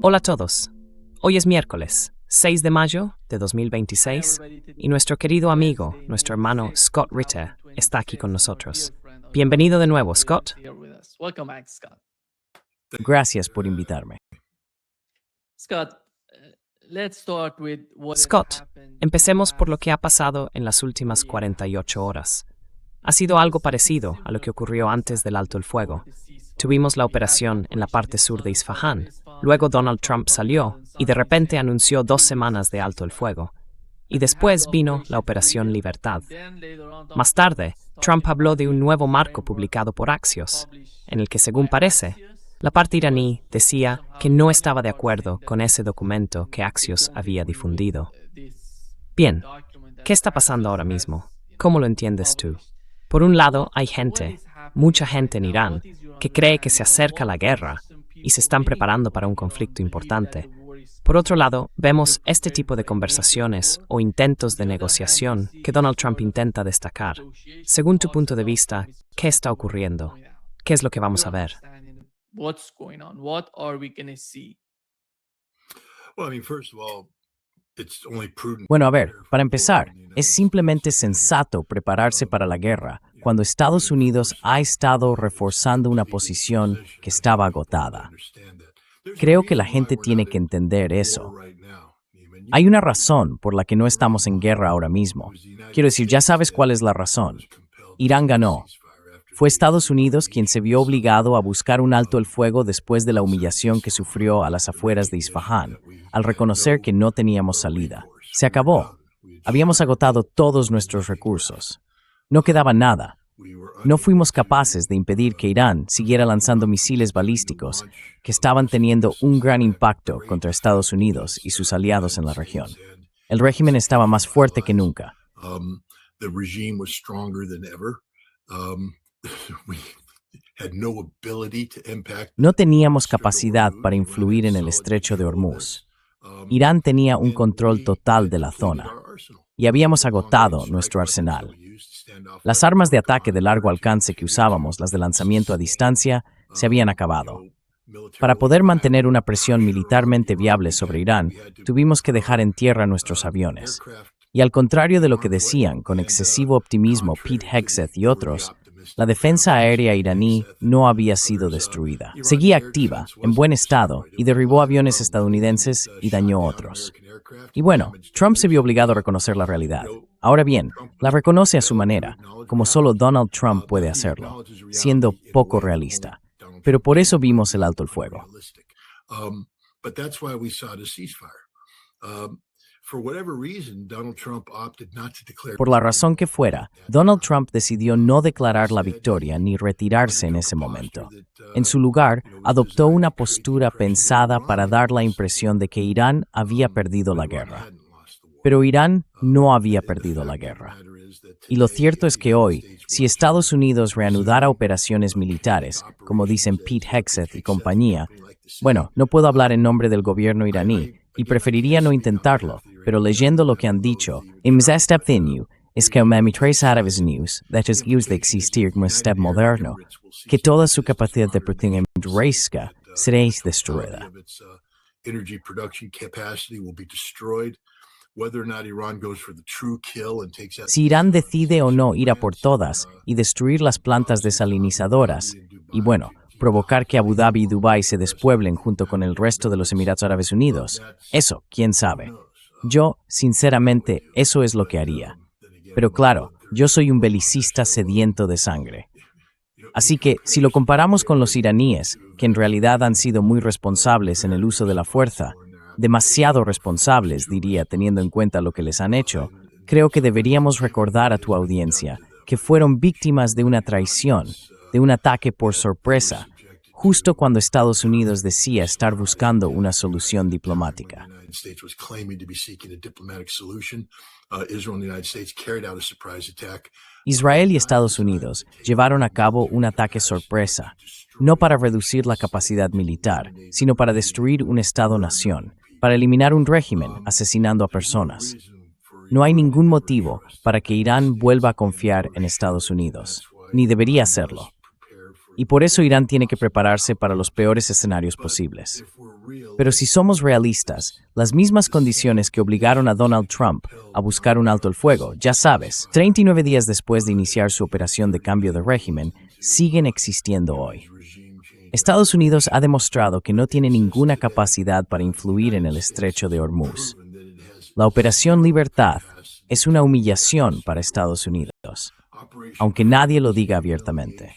Hola a todos. Hoy es miércoles, 6 de mayo de 2026, y nuestro querido amigo, nuestro hermano Scott Ritter, está aquí con nosotros. Bienvenido de nuevo, Scott. Gracias por invitarme. Scott, empecemos por lo que ha pasado en las últimas 48 horas. Ha sido algo parecido a lo que ocurrió antes del alto el fuego. Tuvimos la operación en la parte sur de Isfahán. Luego Donald Trump salió y de repente anunció 2 semanas de alto el fuego. Y después vino la Operación Libertad. Más tarde, Trump habló de un nuevo marco publicado por Axios, en el que, según parece, la parte iraní decía que no estaba de acuerdo con ese documento que Axios había difundido. Bien, ¿qué está pasando ahora mismo? ¿Cómo lo entiendes tú? Por un lado, hay gente, mucha gente en Irán, que cree que se acerca la guerra y se están preparando para un conflicto importante. Por otro lado, vemos este tipo de conversaciones o intentos de negociación que Donald Trump intenta destacar. Según tu punto de vista, ¿qué está ocurriendo? ¿Qué es lo que vamos a ver? Bueno, a ver, para empezar, es simplemente sensato prepararse para la guerra cuando Estados Unidos ha estado reforzando una posición que estaba agotada. Creo que la gente tiene que entender eso. Hay una razón por la que no estamos en guerra ahora mismo. Quiero decir, ya sabes cuál es la razón. Irán ganó. Fue Estados Unidos quien se vio obligado a buscar un alto el fuego después de la humillación que sufrió a las afueras de Isfahán, al reconocer que no teníamos salida. Se acabó. Habíamos agotado todos nuestros recursos. No quedaba nada. No fuimos capaces de impedir que Irán siguiera lanzando misiles balísticos que estaban teniendo un gran impacto contra Estados Unidos y sus aliados en la región. El régimen estaba más fuerte que nunca. No teníamos capacidad para influir en el estrecho de Hormuz. Irán tenía un control total de la zona y habíamos agotado nuestro arsenal. Las armas de ataque de largo alcance que usábamos, las de lanzamiento a distancia, se habían acabado. Para poder mantener una presión militarmente viable sobre Irán, tuvimos que dejar en tierra nuestros aviones. Y al contrario de lo que decían con excesivo optimismo Pete Hegseth y otros, la defensa aérea iraní no había sido destruida. Seguía activa, en buen estado, y derribó aviones estadounidenses y dañó otros. Y bueno, Trump se vio obligado a reconocer la realidad. Ahora bien, la reconoce a su manera, como solo Donald Trump puede hacerlo, siendo poco realista. Pero por eso vimos el alto el fuego. Por la razón que fuera, Donald Trump decidió no declarar la victoria ni retirarse en ese momento. En su lugar, adoptó una postura pensada para dar la impresión de que Irán había perdido la guerra. Pero Irán no había perdido la guerra. Y lo cierto es que hoy, si Estados Unidos reanudara operaciones militares, como dicen Pete Hegseth y compañía, bueno, no puedo hablar en nombre del gobierno iraní, y preferiría no intentarlo, pero leyendo lo que han dicho, es que una mitad árabes news, that es de existir como step moderno, que toda su capacidad de protección seréis destruida. Si Irán decide o no ir a por todas y destruir las plantas desalinizadoras, y bueno, provocar que Abu Dhabi y Dubái se despueblen junto con el resto de los Emiratos Árabes Unidos, eso, quién sabe. Yo, sinceramente, eso es lo que haría. Pero claro, yo soy un belicista sediento de sangre. Así que, si lo comparamos con los iraníes, que en realidad han sido muy responsables en el uso de la fuerza, demasiado responsables, diría, teniendo en cuenta lo que les han hecho, creo que deberíamos recordar a tu audiencia que fueron víctimas de una traición, de un ataque por sorpresa, justo cuando Estados Unidos decía estar buscando una solución diplomática. Israel y Estados Unidos llevaron a cabo un ataque sorpresa, no para reducir la capacidad militar, sino para destruir un Estado-nación, para eliminar un régimen asesinando a personas. No hay ningún motivo para que Irán vuelva a confiar en Estados Unidos, ni debería hacerlo. y por eso Irán tiene que prepararse para los peores escenarios posibles. Pero si somos realistas, las mismas condiciones que obligaron a Donald Trump a buscar un alto el fuego, ya sabes, 39 días después de iniciar su operación de cambio de régimen, siguen existiendo hoy. Estados Unidos ha demostrado que no tiene ninguna capacidad para influir en el estrecho de Hormuz. La Operación Libertad es una humillación para Estados Unidos, aunque nadie lo diga abiertamente.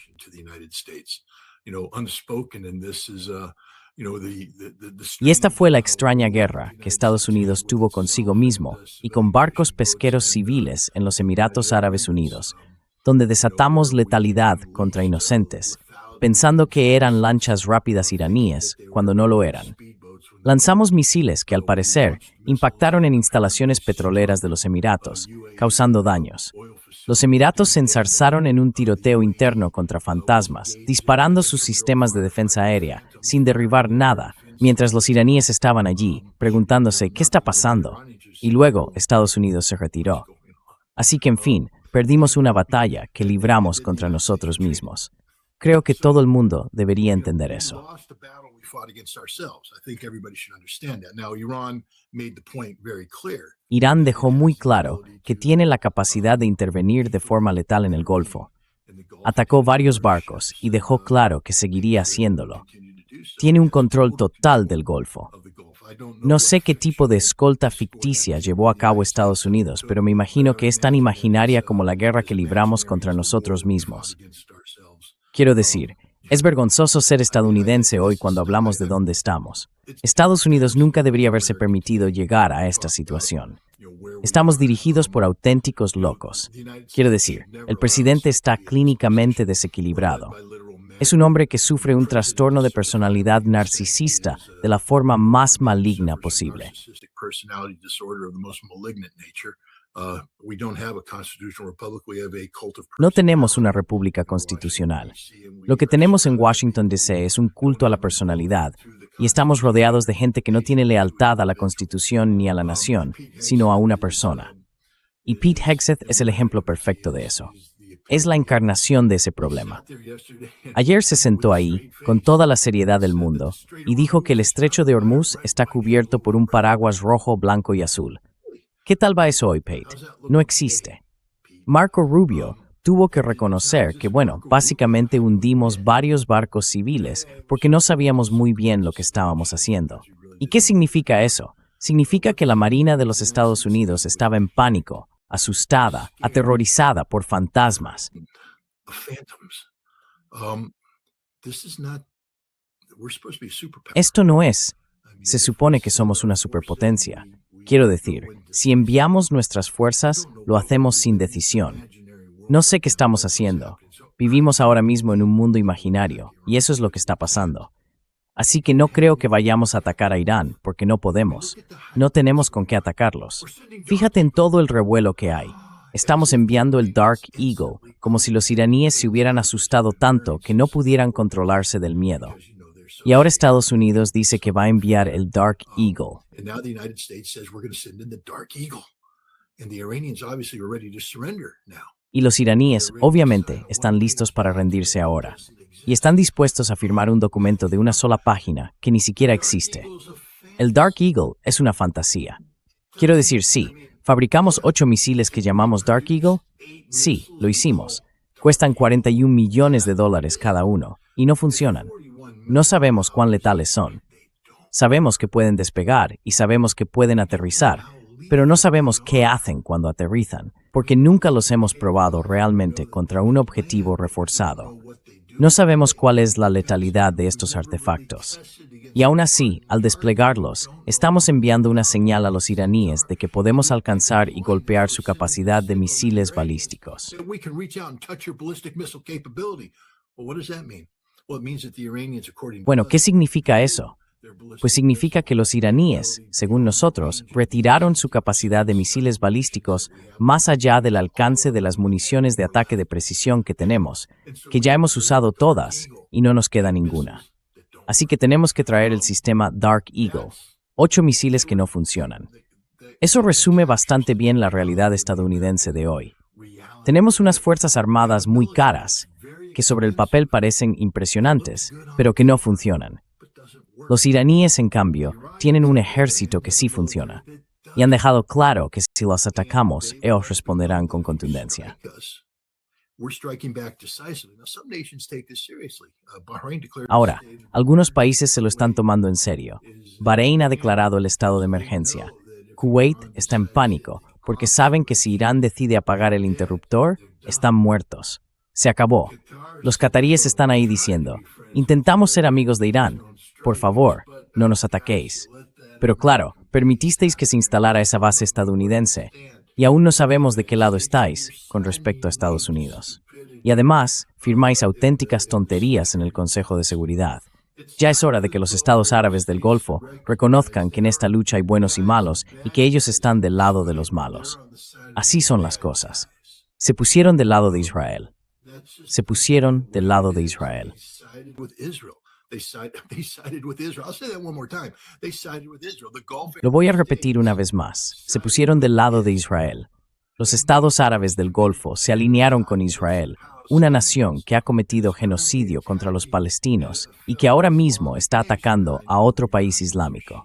Y esta fue la extraña guerra que Estados Unidos tuvo consigo mismo y con barcos pesqueros civiles en los Emiratos Árabes Unidos, donde desatamos letalidad contra inocentes, pensando que eran lanchas rápidas iraníes cuando no lo eran. Lanzamos misiles que, al parecer, impactaron en instalaciones petroleras de los Emiratos, causando daños. Los Emiratos se enzarzaron en un tiroteo interno contra fantasmas, disparando sus sistemas de defensa aérea, sin derribar nada, mientras los iraníes estaban allí, preguntándose ¿qué está pasando? Y luego Estados Unidos se retiró. Así que, en fin, perdimos una batalla que libramos contra nosotros mismos. Creo que todo el mundo debería entender eso. Irán dejó muy claro que tiene la capacidad de intervenir de forma letal en el Golfo. Atacó varios barcos y dejó claro que seguiría haciéndolo. Tiene un control total del Golfo. No sé qué tipo de escolta ficticia llevó a cabo Estados Unidos, pero me imagino que es tan imaginaria como la guerra que libramos contra nosotros mismos. Quiero decir, es vergonzoso ser estadounidense hoy cuando hablamos de dónde estamos. Estados Unidos nunca debería haberse permitido llegar a esta situación. Estamos dirigidos por auténticos locos. Quiero decir, el presidente está clínicamente desequilibrado. Es un hombre que sufre un trastorno de personalidad narcisista de la forma más maligna posible. No tenemos una república constitucional. Lo que tenemos en Washington, D.C. es un culto a la personalidad, y estamos rodeados de gente que no tiene lealtad a la Constitución ni a la nación, sino a una persona. Y Pete Hegseth es el ejemplo perfecto de eso. Es la encarnación de ese problema. Ayer se sentó ahí, con toda la seriedad del mundo, y dijo que el estrecho de Hormuz está cubierto por un paraguas rojo, blanco y azul. ¿Qué tal va eso hoy, Pete? No existe. Marco Rubio tuvo que reconocer que, básicamente hundimos varios barcos civiles porque no sabíamos muy bien lo que estábamos haciendo. ¿Y qué significa eso? Significa que la Marina de los Estados Unidos estaba en pánico, asustada, aterrorizada por fantasmas. Esto no es. Se supone que somos una superpotencia. Quiero decir, si enviamos nuestras fuerzas, lo hacemos sin decisión. No sé qué estamos haciendo. Vivimos ahora mismo en un mundo imaginario, y eso es lo que está pasando. Así que no creo que vayamos a atacar a Irán, porque no podemos. No tenemos con qué atacarlos. Fíjate en todo el revuelo que hay. Estamos enviando el Dark Eagle, como si los iraníes se hubieran asustado tanto que no pudieran controlarse del miedo. Y ahora Estados Unidos dice que va a enviar el Dark Eagle. Y los iraníes, obviamente, están listos para rendirse ahora. Y están dispuestos a firmar un documento de una sola página que ni siquiera existe. El Dark Eagle es una fantasía. Quiero decir, sí, ¿fabricamos 8 misiles que llamamos Dark Eagle? Sí, lo hicimos. Cuestan $41 millones cada uno, y no funcionan. No sabemos cuán letales son. Sabemos que pueden despegar y sabemos que pueden aterrizar, pero no sabemos qué hacen cuando aterrizan, porque nunca los hemos probado realmente contra un objetivo reforzado. No sabemos cuál es la letalidad de estos artefactos. Y aún así, al desplegarlos, estamos enviando una señal a los iraníes de que podemos alcanzar y golpear su capacidad de misiles balísticos. Bueno, ¿qué significa eso? Pues significa que los iraníes, según nosotros, retiraron su capacidad de misiles balísticos más allá del alcance de las municiones de ataque de precisión que tenemos, que ya hemos usado todas y no nos queda ninguna. Así que tenemos que traer el sistema Dark Eagle, 8 misiles que no funcionan. Eso resume bastante bien la realidad estadounidense de hoy. Tenemos unas fuerzas armadas muy caras, que sobre el papel parecen impresionantes, pero que no funcionan. Los iraníes, en cambio, tienen un ejército que sí funciona, y han dejado claro que si los atacamos, ellos responderán con contundencia. Ahora, algunos países se lo están tomando en serio. Bahrein ha declarado el estado de emergencia. Kuwait está en pánico porque saben que si Irán decide apagar el interruptor, están muertos. Se acabó. Los cataríes están ahí diciendo, intentamos ser amigos de Irán. Por favor, no nos ataquéis. Pero claro, permitisteis que se instalara esa base estadounidense, y aún no sabemos de qué lado estáis con respecto a Estados Unidos. Y además, firmáis auténticas tonterías en el Consejo de Seguridad. Ya es hora de que los estados árabes del Golfo reconozcan que en esta lucha hay buenos y malos y que ellos están del lado de los malos. Así son las cosas. Se pusieron del lado de Israel. Se pusieron del lado de Israel. Lo voy a repetir una vez más. Se pusieron del lado de Israel. Los estados árabes del Golfo se alinearon con Israel, una nación que ha cometido genocidio contra los palestinos y que ahora mismo está atacando a otro país islámico.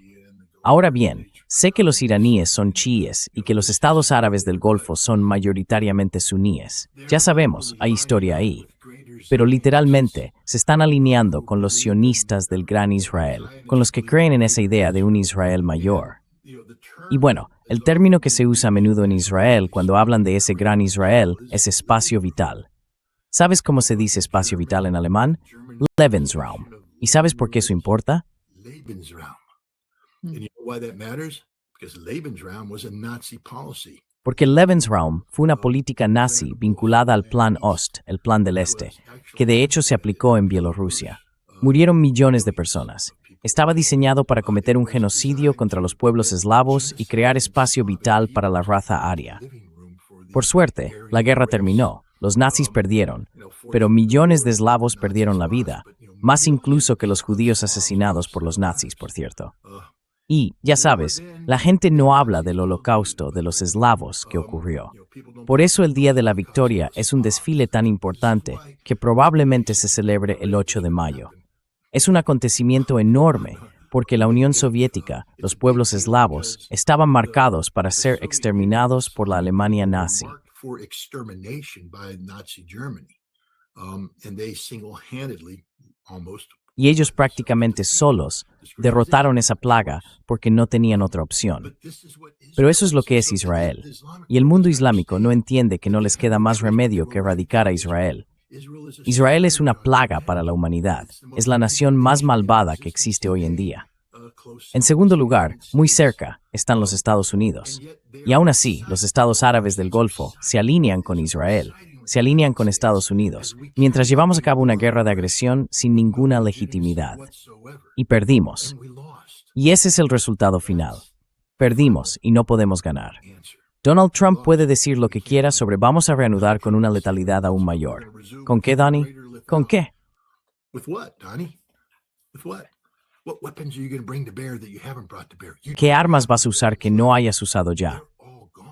Ahora bien, sé que los iraníes son chiíes y que los estados árabes del Golfo son mayoritariamente suníes. Ya sabemos, hay historia ahí. Pero literalmente se están alineando con los sionistas del Gran Israel, con los que creen en esa idea de un Israel mayor. Y bueno, el término que se usa a menudo en Israel cuando hablan de ese Gran Israel es espacio vital. ¿Sabes cómo se dice espacio vital en alemán? Lebensraum. ¿Y sabes por qué eso importa? Porque el Lebensraum fue una política nazi vinculada al Plan Ost, el Plan del Este, que de hecho se aplicó en Bielorrusia. Murieron millones de personas. Estaba diseñado para cometer un genocidio contra los pueblos eslavos y crear espacio vital para la raza aria. Por suerte, la guerra terminó, los nazis perdieron, pero millones de eslavos perdieron la vida, más incluso que los judíos asesinados por los nazis, por cierto. Y, ya sabes, la gente no habla del holocausto de los eslavos que ocurrió. Por eso el Día de la Victoria es un desfile tan importante que probablemente se celebre el 8 de mayo. Es un acontecimiento enorme porque la Unión Soviética, los pueblos eslavos, estaban marcados para ser exterminados por la Alemania nazi. Y ellos prácticamente solos derrotaron esa plaga porque no tenían otra opción. Pero eso es lo que es Israel. Y el mundo islámico no entiende que no les queda más remedio que erradicar a Israel. Israel es una plaga para la humanidad. Es la nación más malvada que existe hoy en día. En segundo lugar, muy cerca, están los Estados Unidos. Y aún así, los estados árabes del Golfo se alinean con Israel, se alinean con Estados Unidos, mientras llevamos a cabo una guerra de agresión sin ninguna legitimidad. Y perdimos. Y ese es el resultado final. Perdimos y no podemos ganar. Donald Trump puede decir lo que quiera sobre vamos a reanudar con una letalidad aún mayor. ¿Con qué, Donnie? ¿Con qué? ¿Qué armas vas a usar que no hayas usado ya?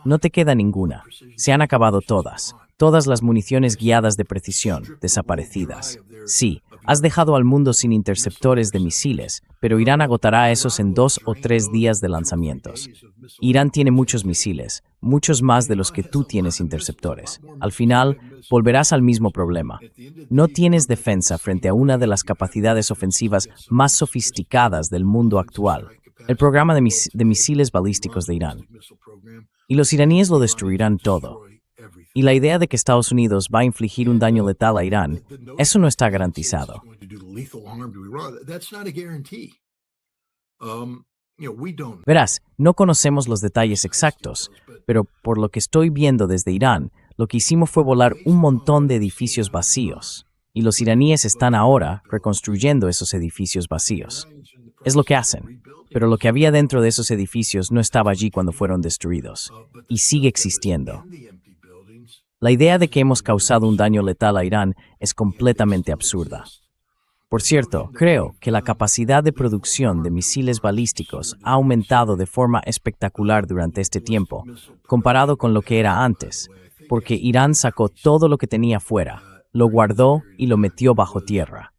No te queda ninguna. Se han acabado todas. Todas las municiones guiadas de precisión, desaparecidas. Sí, has dejado al mundo sin interceptores de misiles, pero Irán agotará esos en 2 o 3 días de lanzamientos. Irán tiene muchos misiles, muchos más de los que tú tienes interceptores. Al final, volverás al mismo problema. No tienes defensa frente a una de las capacidades ofensivas más sofisticadas del mundo actual, el programa de misiles balísticos de Irán. Y los iraníes lo destruirán todo. Y la idea de que Estados Unidos va a infligir un daño letal a Irán, eso no está garantizado. Verás, no conocemos los detalles exactos, pero por lo que estoy viendo desde Irán, lo que hicimos fue volar un montón de edificios vacíos, y los iraníes están ahora reconstruyendo esos edificios vacíos. Es lo que hacen, pero lo que había dentro de esos edificios no estaba allí cuando fueron destruidos, y sigue existiendo. La idea de que hemos causado un daño letal a Irán es completamente absurda. Por cierto, creo que la capacidad de producción de misiles balísticos ha aumentado de forma espectacular durante este tiempo, comparado con lo que era antes, porque Irán sacó todo lo que tenía fuera, lo guardó y lo metió bajo tierra.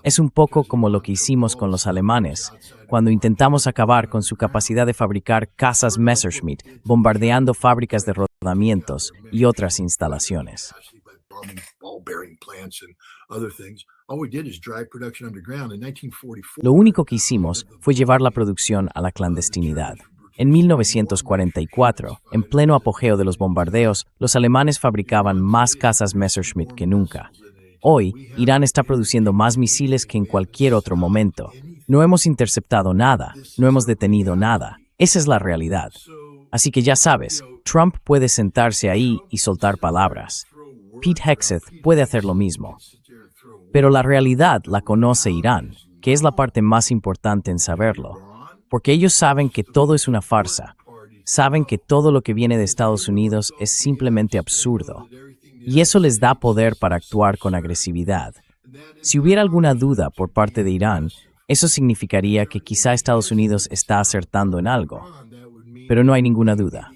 Es un poco como lo que hicimos con los alemanes, cuando intentamos acabar con su capacidad de fabricar cazas Messerschmitt, bombardeando fábricas de rodamientos y otras instalaciones. Lo único que hicimos fue llevar la producción a la clandestinidad. En 1944, en pleno apogeo de los bombardeos, los alemanes fabricaban más cazas Messerschmitt que nunca. Hoy, Irán está produciendo más misiles que en cualquier otro momento. No hemos interceptado nada, no hemos detenido nada. Esa es la realidad. Así que ya sabes, Trump puede sentarse ahí y soltar palabras. Pete Hegseth puede hacer lo mismo. Pero la realidad la conoce Irán, que es la parte más importante en saberlo. Porque ellos saben que todo es una farsa. Saben que todo lo que viene de Estados Unidos es simplemente absurdo. Y eso les da poder para actuar con agresividad. Si hubiera alguna duda por parte de Irán, eso significaría que quizá Estados Unidos está acertando en algo. Pero no hay ninguna duda.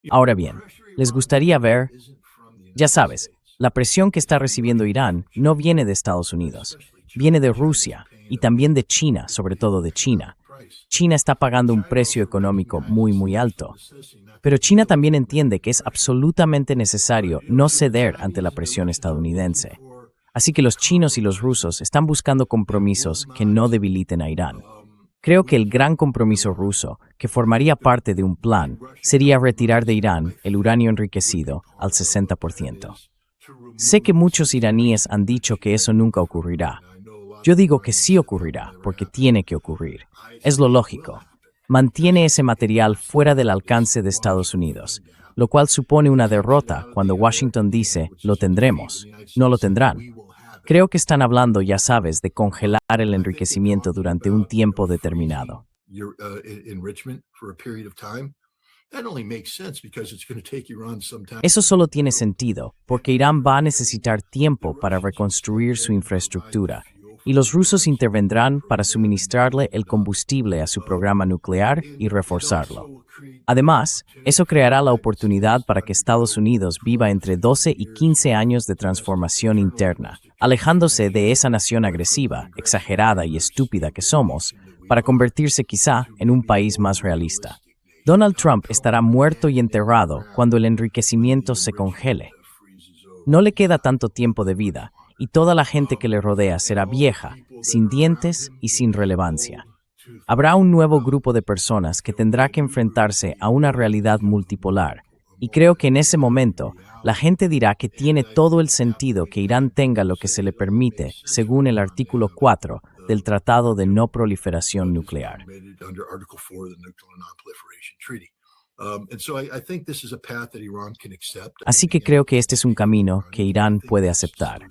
Ahora bien, ¿les gustaría ver? Ya sabes, la presión que está recibiendo Irán no viene de Estados Unidos, viene de Rusia y también de China, sobre todo de China. China está pagando un precio económico muy alto, pero China también entiende que es absolutamente necesario no ceder ante la presión estadounidense. Así que los chinos y los rusos están buscando compromisos que no debiliten a Irán. Creo que el gran compromiso ruso, que formaría parte de un plan, sería retirar de Irán el uranio enriquecido al 60%. Sé que muchos iraníes han dicho que eso nunca ocurrirá. Yo digo que sí ocurrirá, porque tiene que ocurrir. Es lo lógico. Mantiene ese material fuera del alcance de Estados Unidos, lo cual supone una derrota cuando Washington dice, lo tendremos. No lo tendrán. Creo que están hablando, ya sabes, de congelar el enriquecimiento durante un tiempo determinado. Eso solo tiene sentido porque Irán va a necesitar tiempo para reconstruir su infraestructura y los rusos intervendrán para suministrarle el combustible a su programa nuclear y reforzarlo. Además, eso creará la oportunidad para que Estados Unidos viva entre 12 y 15 años de transformación interna, alejándose de esa nación agresiva, exagerada y estúpida que somos, para convertirse quizá en un país más realista. Donald Trump estará muerto y enterrado cuando el enriquecimiento se congele. No le queda tanto tiempo de vida, y toda la gente que le rodea será vieja, sin dientes y sin relevancia. Habrá un nuevo grupo de personas que tendrá que enfrentarse a una realidad multipolar, y creo que en ese momento la gente dirá que tiene todo el sentido que Irán tenga lo que se le permite según el artículo 4 del Tratado de No Proliferación Nuclear. Así que creo que este es un camino que Irán puede aceptar.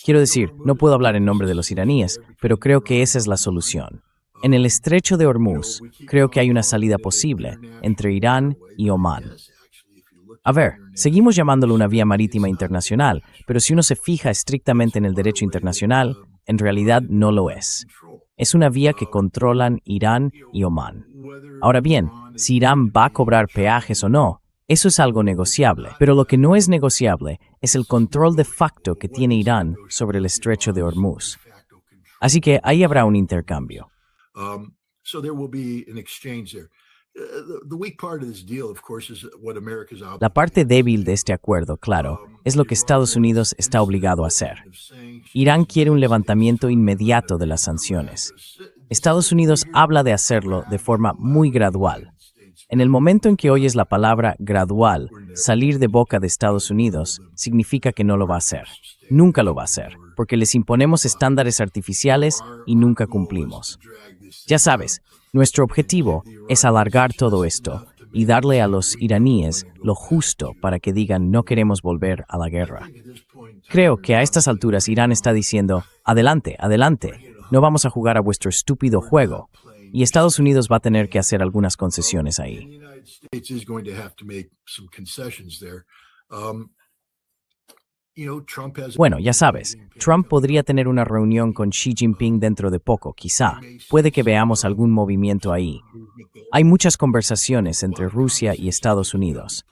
Quiero decir, no puedo hablar en nombre de los iraníes, pero creo que esa es la solución. En el estrecho de Hormuz, creo que hay una salida posible entre Irán y Omán. A ver, seguimos llamándolo una vía marítima internacional, pero si uno se fija estrictamente en el derecho internacional, en realidad no lo es. Es una vía que controlan Irán y Omán. Ahora bien, si Irán va a cobrar peajes o no, eso es algo negociable, pero lo que no es negociable es el control de facto que tiene Irán sobre el estrecho de Hormuz. Así que ahí habrá un intercambio. La parte débil de este acuerdo, claro, es lo que Estados Unidos está obligado a hacer. Irán quiere un levantamiento inmediato de las sanciones. Estados Unidos habla de hacerlo de forma muy gradual. En el momento en que oyes la palabra gradual salir de boca de Estados Unidos, significa que no lo va a hacer. Nunca lo va a hacer, porque les imponemos estándares artificiales y nunca cumplimos. Ya sabes, nuestro objetivo es alargar todo esto y darle a los iraníes lo justo para que digan no queremos volver a la guerra. Creo que a estas alturas Irán está diciendo, adelante, adelante, no vamos a jugar a vuestro estúpido juego. Y Estados Unidos va a tener que hacer algunas concesiones ahí. Bueno, ya sabes, Trump podría tener una reunión con Xi Jinping dentro de poco, quizá. Puede que veamos algún movimiento ahí. Hay muchas conversaciones entre Rusia y Estados Unidos.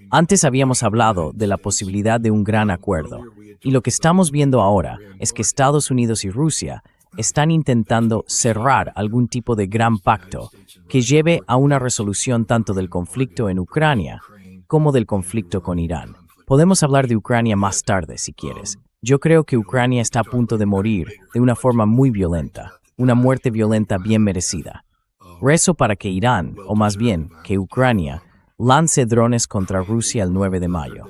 Antes habíamos hablado de la posibilidad de un gran acuerdo, y lo que estamos viendo ahora es que Estados Unidos y Rusia están intentando cerrar algún tipo de gran pacto que lleve a una resolución tanto del conflicto en Ucrania como del conflicto con Irán. Podemos hablar de Ucrania más tarde, si quieres. Yo creo que Ucrania está a punto de morir de una forma muy violenta, una muerte violenta bien merecida. Rezo para que Irán, o más bien, que Ucrania, lance drones contra Rusia el 9 de mayo.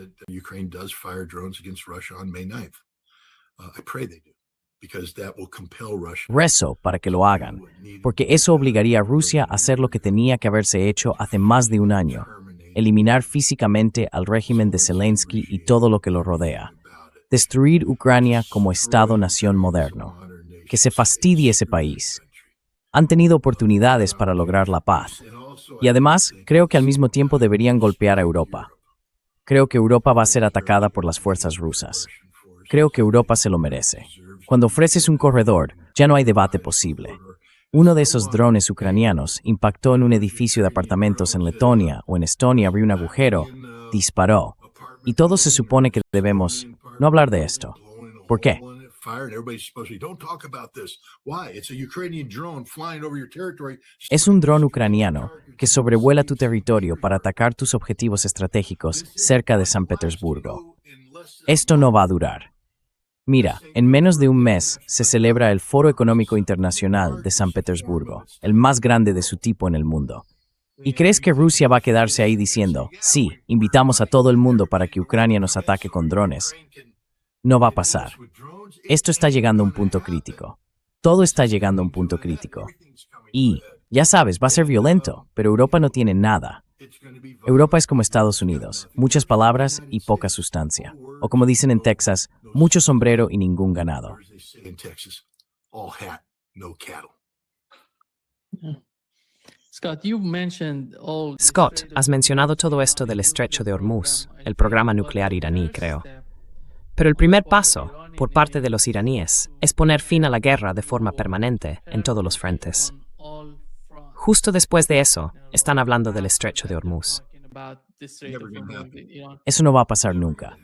Rezo para que lo hagan, porque eso obligaría a Rusia a hacer lo que tenía que haberse hecho hace más de un año: eliminar físicamente al régimen de Zelensky y todo lo que lo rodea. Destruir Ucrania como Estado-nación moderno. Que se fastidie ese país. Han tenido oportunidades para lograr la paz. Y además, creo que al mismo tiempo deberían golpear a Europa. Creo que Europa va a ser atacada por las fuerzas rusas. Creo que Europa se lo merece. Cuando ofreces un corredor, ya no hay debate posible. Uno de esos drones ucranianos impactó en un edificio de apartamentos en Letonia o en Estonia, abrió un agujero, disparó. Y todo se supone que debemos no hablar de esto. ¿Por qué? Es un dron ucraniano que sobrevuela tu territorio para atacar tus objetivos estratégicos cerca de San Petersburgo. Esto no va a durar. Mira, en menos de un mes se celebra el Foro Económico Internacional de San Petersburgo, el más grande de su tipo en el mundo. ¿Y crees que Rusia va a quedarse ahí diciendo, sí, invitamos a todo el mundo para que Ucrania nos ataque con drones? No va a pasar. Esto está llegando a un punto crítico. Todo está llegando a un punto crítico. Y, ya sabes, va a ser violento, pero Europa no tiene nada. Europa es como Estados Unidos, muchas palabras y poca sustancia. O como dicen en Texas, mucho sombrero y ningún ganado. Scott, has mencionado todo esto del estrecho de Hormuz, el programa nuclear iraní, creo. Pero el primer paso, por parte de los iraníes, es poner fin a la guerra de forma permanente en todos los frentes. Justo después de eso, están hablando del estrecho de Hormuz. Eso no va a pasar nunca.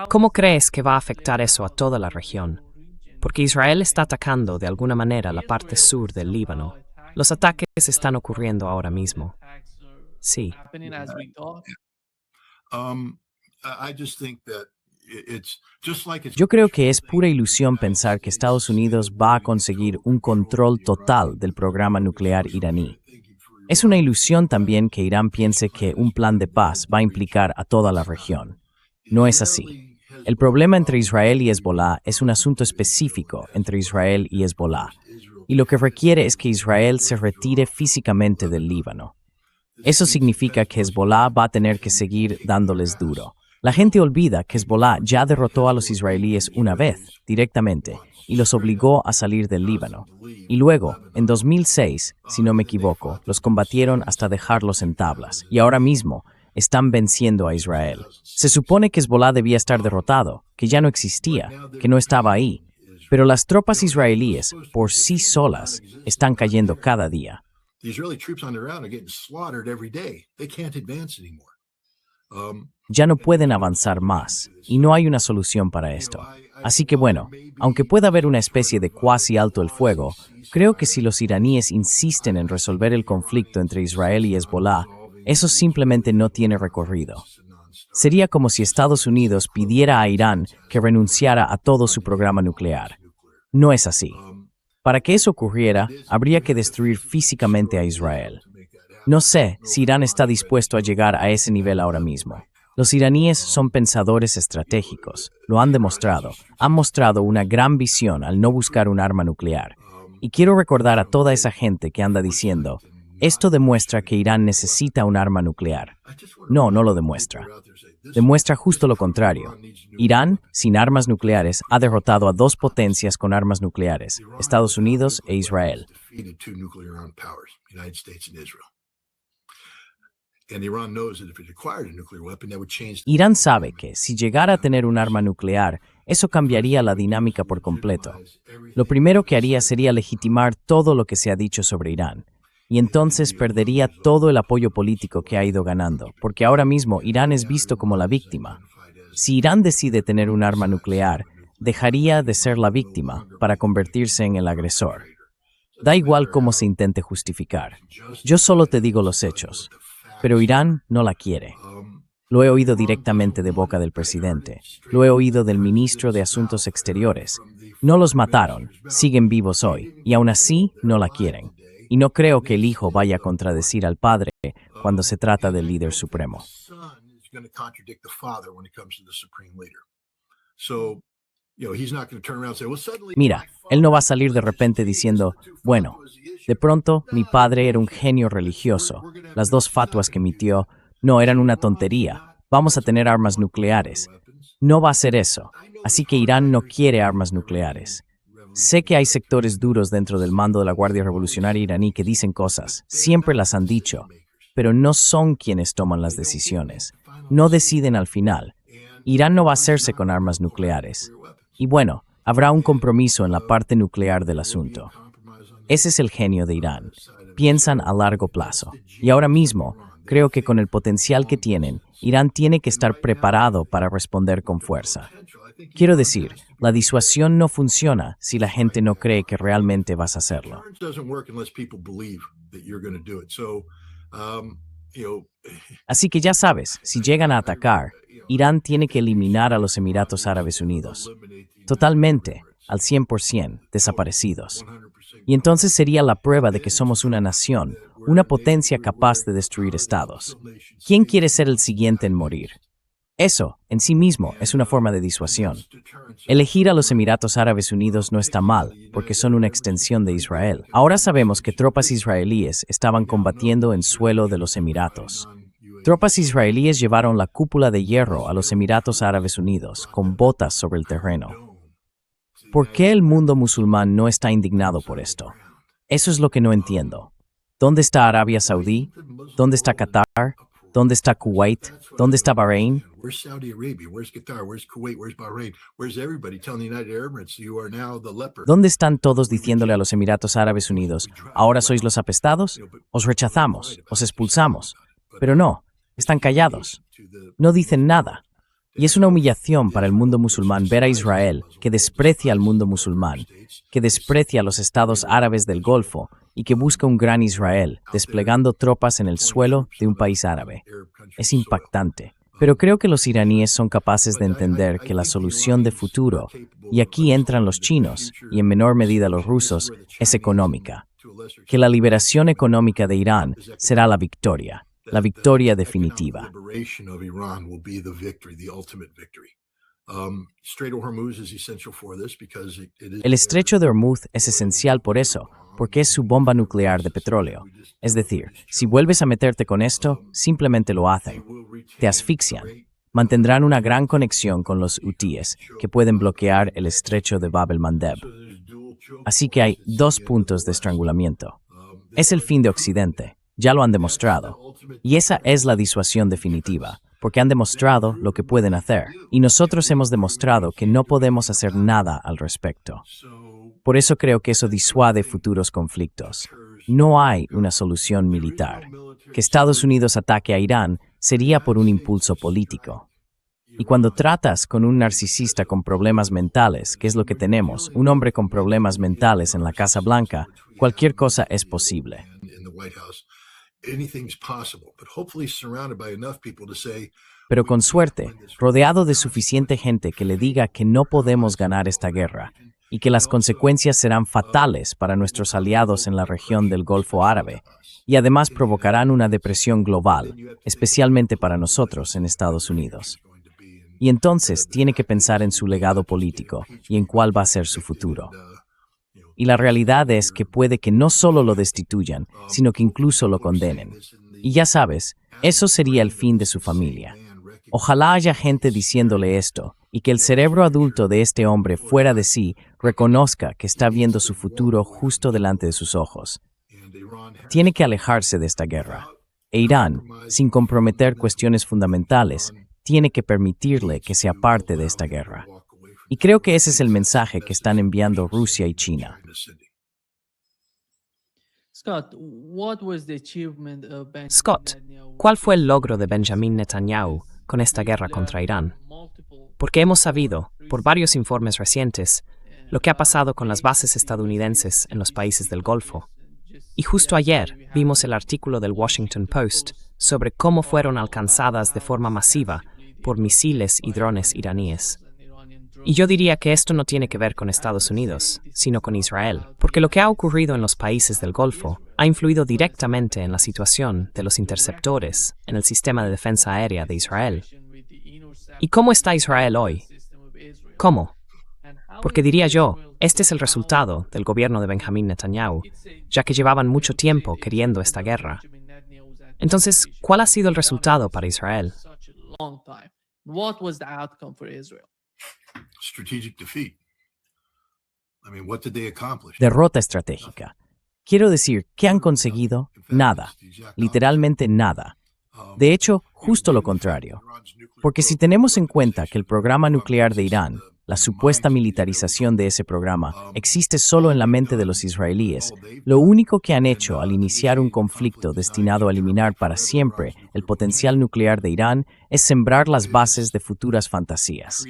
¿Cómo crees que va a afectar eso a toda la región? Porque Israel está atacando de alguna manera la parte sur del Líbano. Los ataques están ocurriendo ahora mismo. Sí. Yo creo que es pura ilusión pensar que Estados Unidos va a conseguir un control total del programa nuclear iraní. Es una ilusión también que Irán piense que un plan de paz va a implicar a toda la región. No es así. El problema entre Israel y Hezbollah es un asunto específico entre Israel y Hezbollah, y lo que requiere es que Israel se retire físicamente del Líbano. Eso significa que Hezbollah va a tener que seguir dándoles duro. La gente olvida que Hezbollah ya derrotó a los israelíes una vez, directamente, y los obligó a salir del Líbano. Y luego, en 2006, si no me equivoco, los combatieron hasta dejarlos en tablas, y ahora mismo están venciendo a Israel. Se supone que Hezbollah debía estar derrotado, que ya no existía, que no estaba ahí, pero las tropas israelíes, por sí solas, están cayendo cada día. Ya no pueden avanzar más, y no hay una solución para esto. Así que bueno, aunque pueda haber una especie de cuasi alto el fuego, creo que si los iraníes insisten en resolver el conflicto entre Israel y Hezbollah, eso simplemente no tiene recorrido. Sería como si Estados Unidos pidiera a Irán que renunciara a todo su programa nuclear. No es así. Para que eso ocurriera, habría que destruir físicamente a Israel. No sé si Irán está dispuesto a llegar a ese nivel ahora mismo. Los iraníes son pensadores estratégicos, lo han demostrado. Han mostrado una gran visión al no buscar un arma nuclear. Y quiero recordar a toda esa gente que anda diciendo, esto demuestra que Irán necesita un arma nuclear. No, no lo demuestra. Demuestra justo lo contrario. Irán, sin armas nucleares, ha derrotado a dos potencias con armas nucleares, Estados Unidos e Israel. Irán sabe que, si llegara a tener un arma nuclear, eso cambiaría la dinámica por completo. Lo primero que haría sería legitimar todo lo que se ha dicho sobre Irán, y entonces perdería todo el apoyo político que ha ido ganando, porque ahora mismo Irán es visto como la víctima. Si Irán decide tener un arma nuclear, dejaría de ser la víctima para convertirse en el agresor. Da igual cómo se intente justificar. Yo solo te digo los hechos. Pero Irán no la quiere. Lo he oído directamente de boca del presidente. Lo he oído del ministro de Asuntos Exteriores. No los mataron, siguen vivos hoy, y aún así no la quieren. Y no creo que el hijo vaya a contradecir al padre cuando se trata del líder supremo. Mira, él no va a salir de repente diciendo, bueno, de pronto mi padre era un genio religioso. Las dos fatuas que emitió no eran una tontería. Vamos a tener armas nucleares. No va a ser eso. Así que Irán no quiere armas nucleares. Sé que hay sectores duros dentro del mando de la Guardia Revolucionaria iraní que dicen cosas, siempre las han dicho, pero no son quienes toman las decisiones. No deciden al final. Irán no va a hacerse con armas nucleares. Y bueno, habrá un compromiso en la parte nuclear del asunto. Ese es el genio de Irán. Piensan a largo plazo. Y ahora mismo, creo que con el potencial que tienen, Irán tiene que estar preparado para responder con fuerza. Quiero decir, la disuasión no funciona si la gente no cree que realmente vas a hacerlo. Así que ya sabes, si llegan a atacar, Irán tiene que eliminar a los Emiratos Árabes Unidos. Totalmente, al 100%, desaparecidos. Y entonces sería la prueba de que somos una nación, una potencia capaz de destruir estados. ¿Quién quiere ser el siguiente en morir? Eso, en sí mismo, es una forma de disuasión. Elegir a los Emiratos Árabes Unidos no está mal, porque son una extensión de Israel. Ahora sabemos que tropas israelíes estaban combatiendo en suelo de los Emiratos. Tropas israelíes llevaron la cúpula de hierro a los Emiratos Árabes Unidos, con botas sobre el terreno. ¿Por qué el mundo musulmán no está indignado por esto? Eso es lo que no entiendo. ¿Dónde está Arabia Saudí? ¿Dónde está Qatar? ¿Dónde está Kuwait? ¿Dónde está Bahrein? ¿Dónde están todos diciéndole a los Emiratos Árabes Unidos, ahora sois los apestados? Os rechazamos, os expulsamos. Pero no, están callados. No dicen nada. Y es una humillación para el mundo musulmán ver a Israel, que desprecia al mundo musulmán, que desprecia a los estados árabes del Golfo y que busca un gran Israel, desplegando tropas en el suelo de un país árabe. Es impactante. Pero creo que los iraníes son capaces de entender que la solución de futuro, y aquí entran los chinos, y en menor medida los rusos, es económica. Que la liberación económica de Irán será la victoria definitiva. El estrecho de Hormuz es esencial por eso, porque es su bomba nuclear de petróleo. Es decir, si vuelves a meterte con esto, simplemente lo hacen. Te asfixian. Mantendrán una gran conexión con los hutíes, que pueden bloquear el estrecho de Bab el-Mandeb. Así que hay dos puntos de estrangulamiento. Es el fin de Occidente. Ya lo han demostrado. Y esa es la disuasión definitiva, porque han demostrado lo que pueden hacer. Y nosotros hemos demostrado que no podemos hacer nada al respecto. Por eso creo que eso disuade futuros conflictos. No hay una solución militar. Que Estados Unidos ataque a Irán sería por un impulso político. Y cuando tratas con un narcisista con problemas mentales, que es lo que tenemos, un hombre con problemas mentales en la Casa Blanca, cualquier cosa es posible. Pero con suerte, rodeado de suficiente gente que le diga que no podemos ganar esta guerra y que las consecuencias serán fatales para nuestros aliados en la región del Golfo Árabe y además provocarán una depresión global, especialmente para nosotros en Estados Unidos. Y entonces tiene que pensar en su legado político y en cuál va a ser su futuro. Y la realidad es que puede que no solo lo destituyan, sino que incluso lo condenen. Y ya sabes, eso sería el fin de su familia. Ojalá haya gente diciéndole esto, y que el cerebro adulto de este hombre fuera de sí reconozca que está viendo su futuro justo delante de sus ojos. Tiene que alejarse de esta guerra. e Irán, sin comprometer cuestiones fundamentales, tiene que permitirle que sea parte de esta guerra. Y creo que ese es el mensaje que están enviando Rusia y China. Scott, ¿cuál fue el logro de Benjamin Netanyahu con esta guerra contra Irán? Porque hemos sabido, por varios informes recientes, lo que ha pasado con las bases estadounidenses en los países del Golfo. Y justo ayer vimos el artículo del Washington Post sobre cómo fueron alcanzadas de forma masiva por misiles y drones iraníes. Y yo diría que esto no tiene que ver con Estados Unidos, sino con Israel, porque lo que ha ocurrido en los países del Golfo ha influido directamente en la situación de los interceptores en el sistema de defensa aérea de Israel. ¿Y cómo está Israel hoy? ¿Cómo? Porque diría yo, este es el resultado del gobierno de Benjamin Netanyahu, ya que llevaban mucho tiempo queriendo esta guerra. Entonces, ¿cuál ha sido el resultado para Israel? Derrota estratégica. Quiero decir, ¿qué han conseguido? Nada. Literalmente nada. De hecho, justo lo contrario. Porque si tenemos en cuenta que el programa nuclear de Irán, la supuesta militarización de ese programa, existe solo en la mente de los israelíes, lo único que han hecho al iniciar un conflicto destinado a eliminar para siempre el potencial nuclear de Irán es sembrar las bases de futuras fantasías.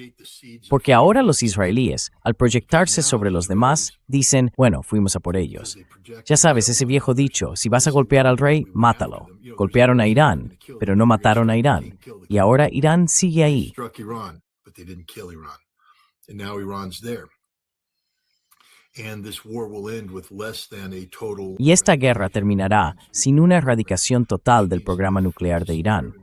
Porque ahora los israelíes, al proyectarse sobre los demás, dicen, bueno, fuimos a por ellos. Ya sabes, ese viejo dicho, si vas a golpear al rey, mátalo. Golpearon a Irán, pero no mataron a Irán. Y ahora Irán sigue ahí. And now Iran's there. And this war will end with less than a total. Y esta guerra terminará sin una erradicación total del programa nuclear de Irán,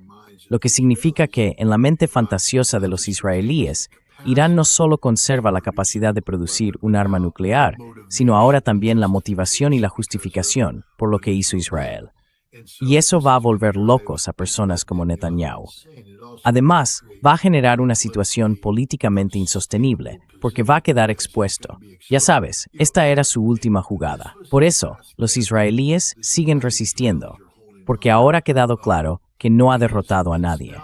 lo que significa que, en la mente fantasiosa de los israelíes, Irán no solo conserva la capacidad de producir un arma nuclear, sino ahora también la motivación y la justificación por lo que hizo Israel. Y eso va a volver locos a personas como Netanyahu. Además, va a generar una situación políticamente insostenible, porque va a quedar expuesto. Ya sabes, esta era su última jugada. Por eso, los israelíes siguen resistiendo, porque ahora ha quedado claro que no ha derrotado a nadie.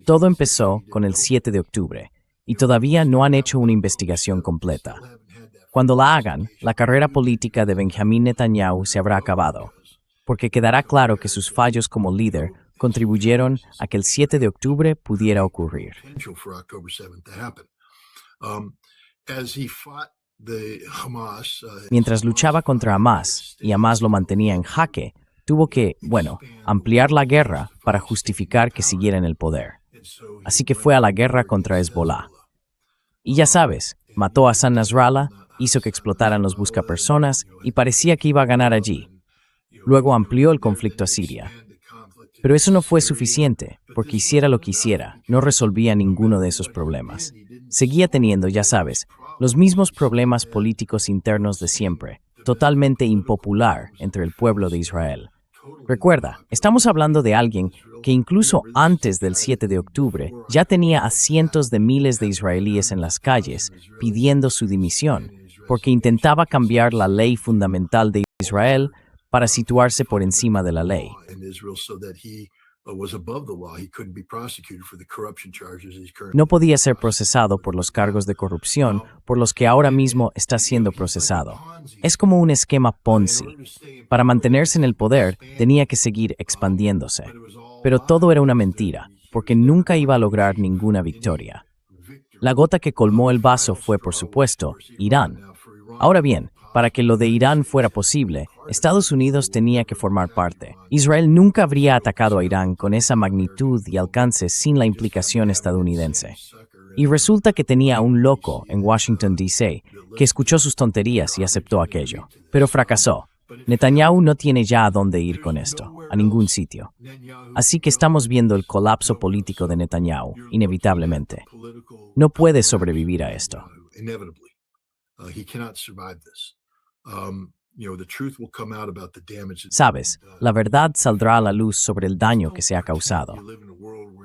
Todo empezó con el 7 de octubre, y todavía no han hecho una investigación completa. Cuando la hagan, la carrera política de Benjamin Netanyahu se habrá acabado, porque quedará claro que sus fallos como líder contribuyeron a que el 7 de octubre pudiera ocurrir. Mientras luchaba contra Hamas y Hamas lo mantenía en jaque, tuvo que, ampliar la guerra para justificar que siguiera en el poder. Así que fue a la guerra contra Hezbollah. Y ya sabes, mató a Hassan Nasrallah, hizo que explotaran los buscapersonas y parecía que iba a ganar allí. Luego amplió el conflicto a Siria. Pero eso no fue suficiente, porque hiciera lo que hiciera, no resolvía ninguno de esos problemas. Seguía teniendo, ya sabes, los mismos problemas políticos internos de siempre, totalmente impopular entre el pueblo de Israel. Recuerda, estamos hablando de alguien que incluso antes del 7 de octubre ya tenía a cientos de miles de israelíes en las calles pidiendo su dimisión, porque intentaba cambiar la ley fundamental de Israel para situarse por encima de la ley. No podía ser procesado por los cargos de corrupción por los que ahora mismo está siendo procesado. Es como un esquema Ponzi. Para mantenerse en el poder, tenía que seguir expandiéndose. Pero todo era una mentira, porque nunca iba a lograr ninguna victoria. La gota que colmó el vaso fue, por supuesto, Irán. Ahora bien, para que lo de Irán fuera posible, Estados Unidos tenía que formar parte. Israel nunca habría atacado a Irán con esa magnitud y alcance sin la implicación estadounidense. Y resulta que tenía a un loco en Washington, D.C., que escuchó sus tonterías y aceptó aquello. Pero fracasó. Netanyahu no tiene ya a dónde ir con esto, a ningún sitio. Así que estamos viendo el colapso político de Netanyahu, inevitablemente. No puede sobrevivir a esto. Sabes, la verdad saldrá a la luz sobre el daño que se ha causado.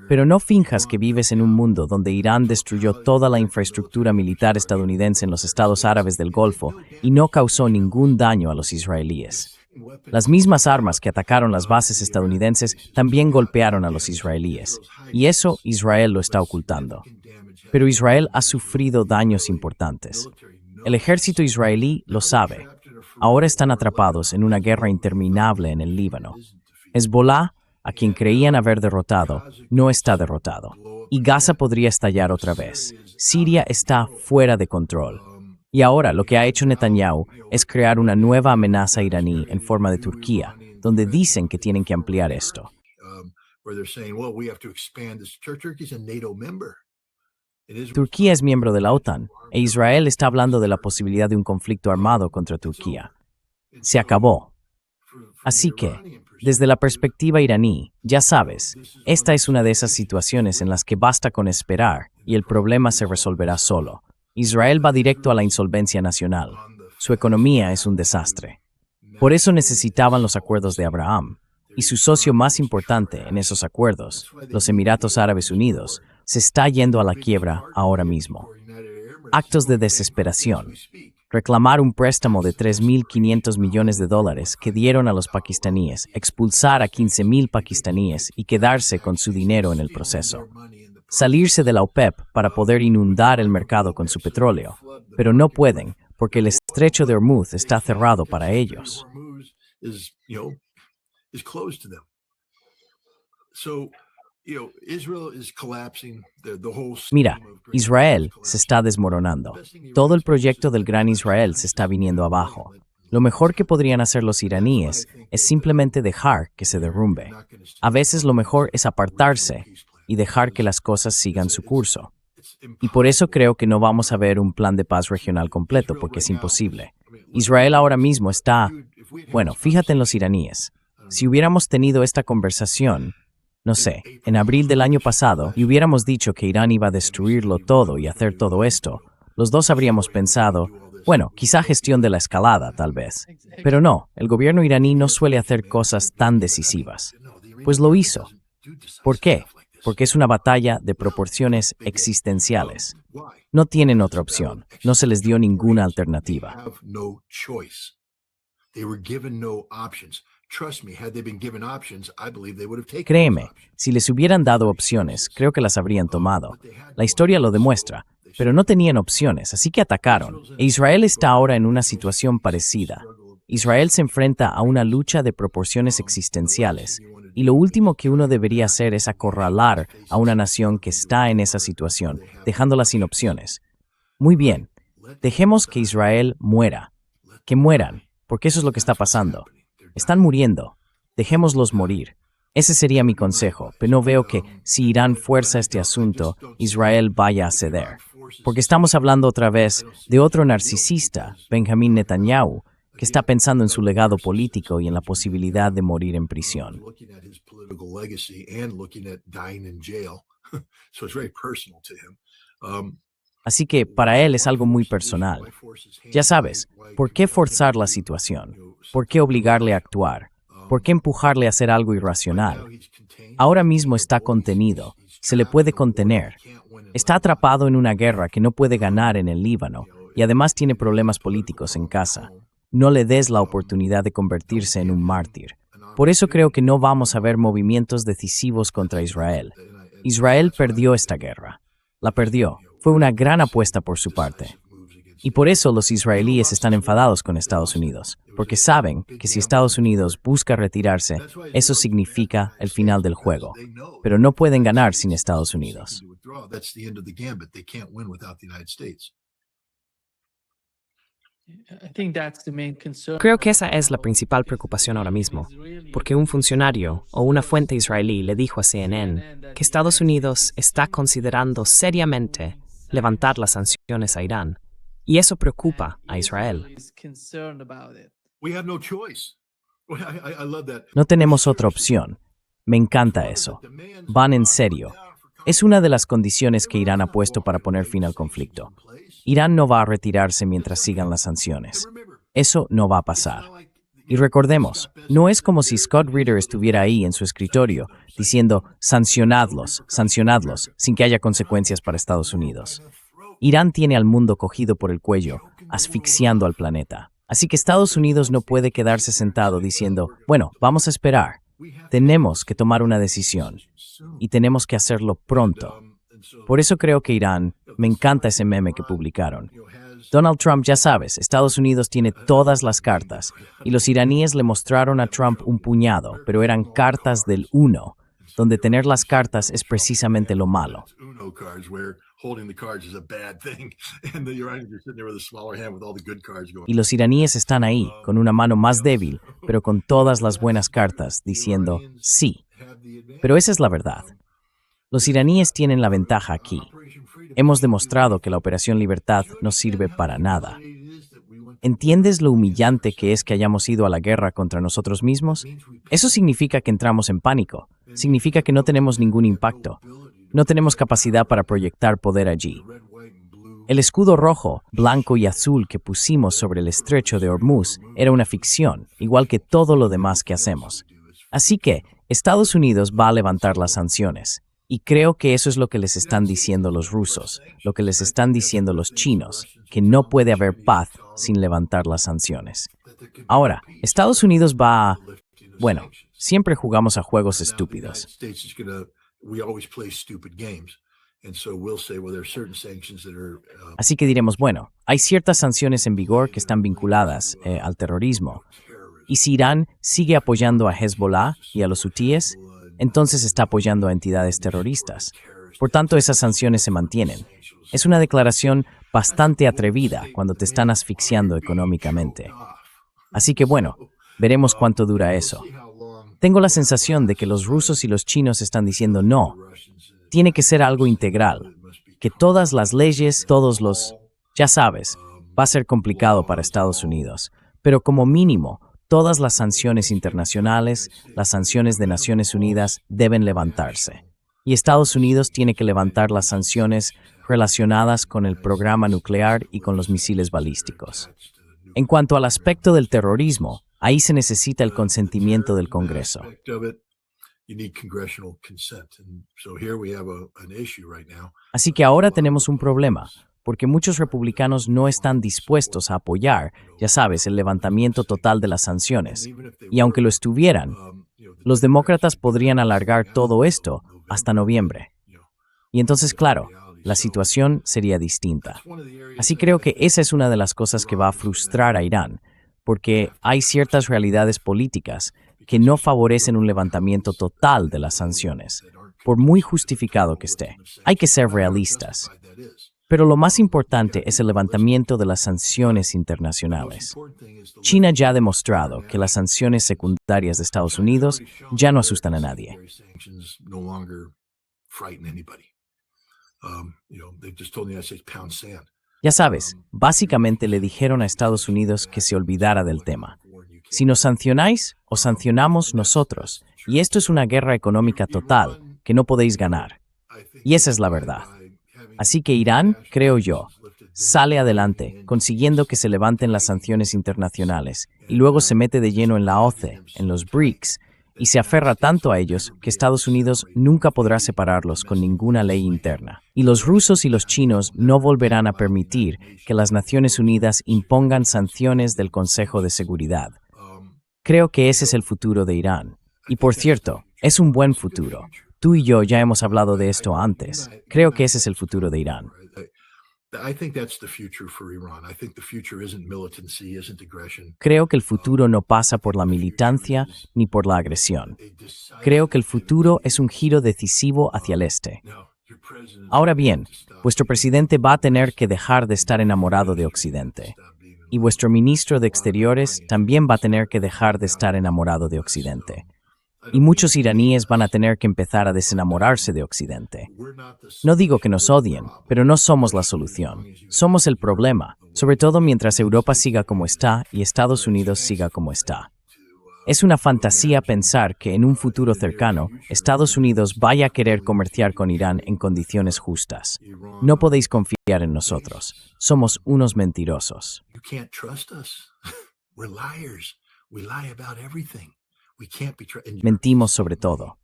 Pero no finjas que vives en un mundo donde Irán destruyó toda la infraestructura militar estadounidense en los estados árabes del Golfo y no causó ningún daño a los israelíes. Las mismas armas que atacaron las bases estadounidenses también golpearon a los israelíes, y eso Israel lo está ocultando. Pero Israel ha sufrido daños importantes. El ejército israelí lo sabe. Ahora están atrapados en una guerra interminable en el Líbano. Hezbollah, a quien creían haber derrotado, no está derrotado. Y Gaza podría estallar otra vez. Siria está fuera de control. Y ahora lo que ha hecho Netanyahu es crear una nueva amenaza iraní en forma de Turquía, donde dicen que tienen que ampliar esto. Turquía es miembro de la OTAN, e Israel está hablando de la posibilidad de un conflicto armado contra Turquía. Se acabó. Así que, desde la perspectiva iraní, ya sabes, esta es una de esas situaciones en las que basta con esperar y el problema se resolverá solo. Israel va directo a la insolvencia nacional. Su economía es un desastre. Por eso necesitaban los acuerdos de Abraham. Y su socio más importante en esos acuerdos, los Emiratos Árabes Unidos, se está yendo a la quiebra ahora mismo. Actos de desesperación. Reclamar un préstamo de $3.500 millones que dieron a los pakistaníes, expulsar a 15,000 pakistaníes y quedarse con su dinero en el proceso. Salirse de la OPEP para poder inundar el mercado con su petróleo, pero no pueden porque el estrecho de Hormuz está cerrado para ellos. Mira, Israel se está desmoronando. Todo el proyecto del Gran Israel se está viniendo abajo. Lo mejor que podrían hacer los iraníes es simplemente dejar que se derrumbe. A veces lo mejor es apartarse y dejar que las cosas sigan su curso. Y por eso creo que no vamos a ver un plan de paz regional completo, porque es imposible. Israel ahora mismo está... Bueno, fíjate en los iraníes. Si hubiéramos tenido esta conversación, no sé, en abril del año pasado, y hubiéramos dicho que Irán iba a destruirlo todo y hacer todo esto, los dos habríamos pensado, bueno, quizá gestión de la escalada, tal vez. Pero no, el gobierno iraní no suele hacer cosas tan decisivas. Pues lo hizo. ¿Por qué? Porque es una batalla de proporciones existenciales. No tienen otra opción, no se les dio ninguna alternativa. Créeme, si les hubieran dado opciones, creo que las habrían tomado. La historia lo demuestra, pero no tenían opciones, así que atacaron. E Israel está ahora en una situación parecida. Israel se enfrenta a una lucha de proporciones existenciales, y lo último que uno debería hacer es acorralar a una nación que está en esa situación, dejándola sin opciones. Muy bien, dejemos que Israel muera. Que mueran, porque eso es lo que está pasando. Están muriendo. Dejémoslos morir. Ese sería mi consejo, pero no veo que, si Irán fuerza este asunto, Israel vaya a ceder. Porque estamos hablando otra vez de otro narcisista, Benjamin Netanyahu, que está pensando en su legado político y en la posibilidad de morir en prisión. Así que para él es algo muy personal. Ya sabes, ¿por qué forzar la situación? ¿Por qué obligarle a actuar? ¿Por qué empujarle a hacer algo irracional? Ahora mismo está contenido, se le puede contener. Está atrapado en una guerra que no puede ganar en el Líbano y además tiene problemas políticos en casa. No le des la oportunidad de convertirse en un mártir. Por eso creo que no vamos a ver movimientos decisivos contra Israel. Israel perdió esta guerra. La perdió. Fue una gran apuesta por su parte. Y por eso los israelíes están enfadados con Estados Unidos, porque saben que si Estados Unidos busca retirarse, eso significa el final del juego. Pero no pueden ganar sin Estados Unidos. Creo que esa es la principal preocupación ahora mismo, porque un funcionario o una fuente israelí le dijo a CNN que Estados Unidos está considerando seriamente levantar las sanciones a Irán, y eso preocupa a Israel. No tenemos otra opción. Me encanta eso. Van en serio. Es una de las condiciones que Irán ha puesto para poner fin al conflicto. Irán no va a retirarse mientras sigan las sanciones. Eso no va a pasar. Y recordemos, no es como si Scott Ritter estuviera ahí en su escritorio diciendo sancionadlos, sin que haya consecuencias para Estados Unidos. Irán tiene al mundo cogido por el cuello, asfixiando al planeta. Así que Estados Unidos no puede quedarse sentado diciendo, bueno, vamos a esperar. Tenemos que tomar una decisión y tenemos que hacerlo pronto. Por eso creo que Irán, me encanta ese meme que publicaron. Donald Trump, ya sabes, Estados Unidos tiene todas las cartas y los iraníes le mostraron a Trump un puñado, pero eran cartas del uno, donde tener las cartas es precisamente lo malo. Y los iraníes están ahí, con una mano más débil, pero con todas las buenas cartas, diciendo sí. Pero esa es la verdad. Los iraníes tienen la ventaja aquí. Hemos demostrado que la Operación Libertad no sirve para nada. ¿Entiendes lo humillante que es que hayamos ido a la guerra contra nosotros mismos? Eso significa que entramos en pánico. Significa que no tenemos ningún impacto. No tenemos capacidad para proyectar poder allí. El escudo rojo, blanco y azul que pusimos sobre el estrecho de Hormuz era una ficción, igual que todo lo demás que hacemos. Así que Estados Unidos va a levantar las sanciones. Y creo que eso es lo que les están diciendo los rusos, lo que les están diciendo los chinos, que no puede haber paz sin levantar las sanciones. Ahora, Estados Unidos va a... Bueno, siempre jugamos a juegos estúpidos. Así que diremos, bueno, hay ciertas sanciones en vigor que están vinculadas al terrorismo. Y si Irán sigue apoyando a Hezbollah y a los hutíes, entonces está apoyando a entidades terroristas. Por tanto, esas sanciones se mantienen. Es una declaración bastante atrevida cuando te están asfixiando económicamente. Así que bueno, veremos cuánto dura eso. Tengo la sensación de que los rusos y los chinos están diciendo no. Tiene que ser algo integral. Que todas las leyes, todos los... Ya sabes, va a ser complicado para Estados Unidos. Pero como mínimo, todas las sanciones internacionales, las sanciones de Naciones Unidas deben levantarse. Y Estados Unidos tiene que levantar las sanciones relacionadas con el programa nuclear y con los misiles balísticos. En cuanto al aspecto del terrorismo, ahí se necesita el consentimiento del Congreso. Así que ahora tenemos un problema, porque muchos republicanos no están dispuestos a apoyar, ya sabes, el levantamiento total de las sanciones. Y aunque lo estuvieran, los demócratas podrían alargar todo esto hasta noviembre. Y entonces, claro, la situación sería distinta. Así creo que esa es una de las cosas que va a frustrar a Irán, porque hay ciertas realidades políticas que no favorecen un levantamiento total de las sanciones, por muy justificado que esté. Hay que ser realistas. Pero lo más importante es el levantamiento de las sanciones internacionales. China ya ha demostrado que las sanciones secundarias de Estados Unidos ya no asustan a nadie. Ya sabes, básicamente le dijeron a Estados Unidos que se olvidara del tema. Si nos sancionáis, os sancionamos nosotros, y esto es una guerra económica total que no podéis ganar. Y esa es la verdad. Así que Irán, creo yo, sale adelante, consiguiendo que se levanten las sanciones internacionales, y luego se mete de lleno en la OCDE, en los BRICS, y se aferra tanto a ellos que Estados Unidos nunca podrá separarlos con ninguna ley interna. Y los rusos y los chinos no volverán a permitir que las Naciones Unidas impongan sanciones del Consejo de Seguridad. Creo que ese es el futuro de Irán. Y por cierto, es un buen futuro. Tú y yo ya hemos hablado de esto antes. Creo que ese es el futuro de Irán. Creo que el futuro no pasa por la militancia ni por la agresión. Creo que el futuro es un giro decisivo hacia el este. Ahora bien, vuestro presidente va a tener que dejar de estar enamorado de Occidente. Y vuestro ministro de Exteriores también va a tener que dejar de estar enamorado de Occidente. Y muchos iraníes van a tener que empezar a desenamorarse de Occidente. No digo que nos odien, pero no somos la solución. Somos el problema, sobre todo mientras Europa siga como está y Estados Unidos siga como está. Es una fantasía pensar que en un futuro cercano, Estados Unidos vaya a querer comerciar con Irán en condiciones justas. No podéis confiar en nosotros. Somos unos mentirosos. Mentimos sobre todo.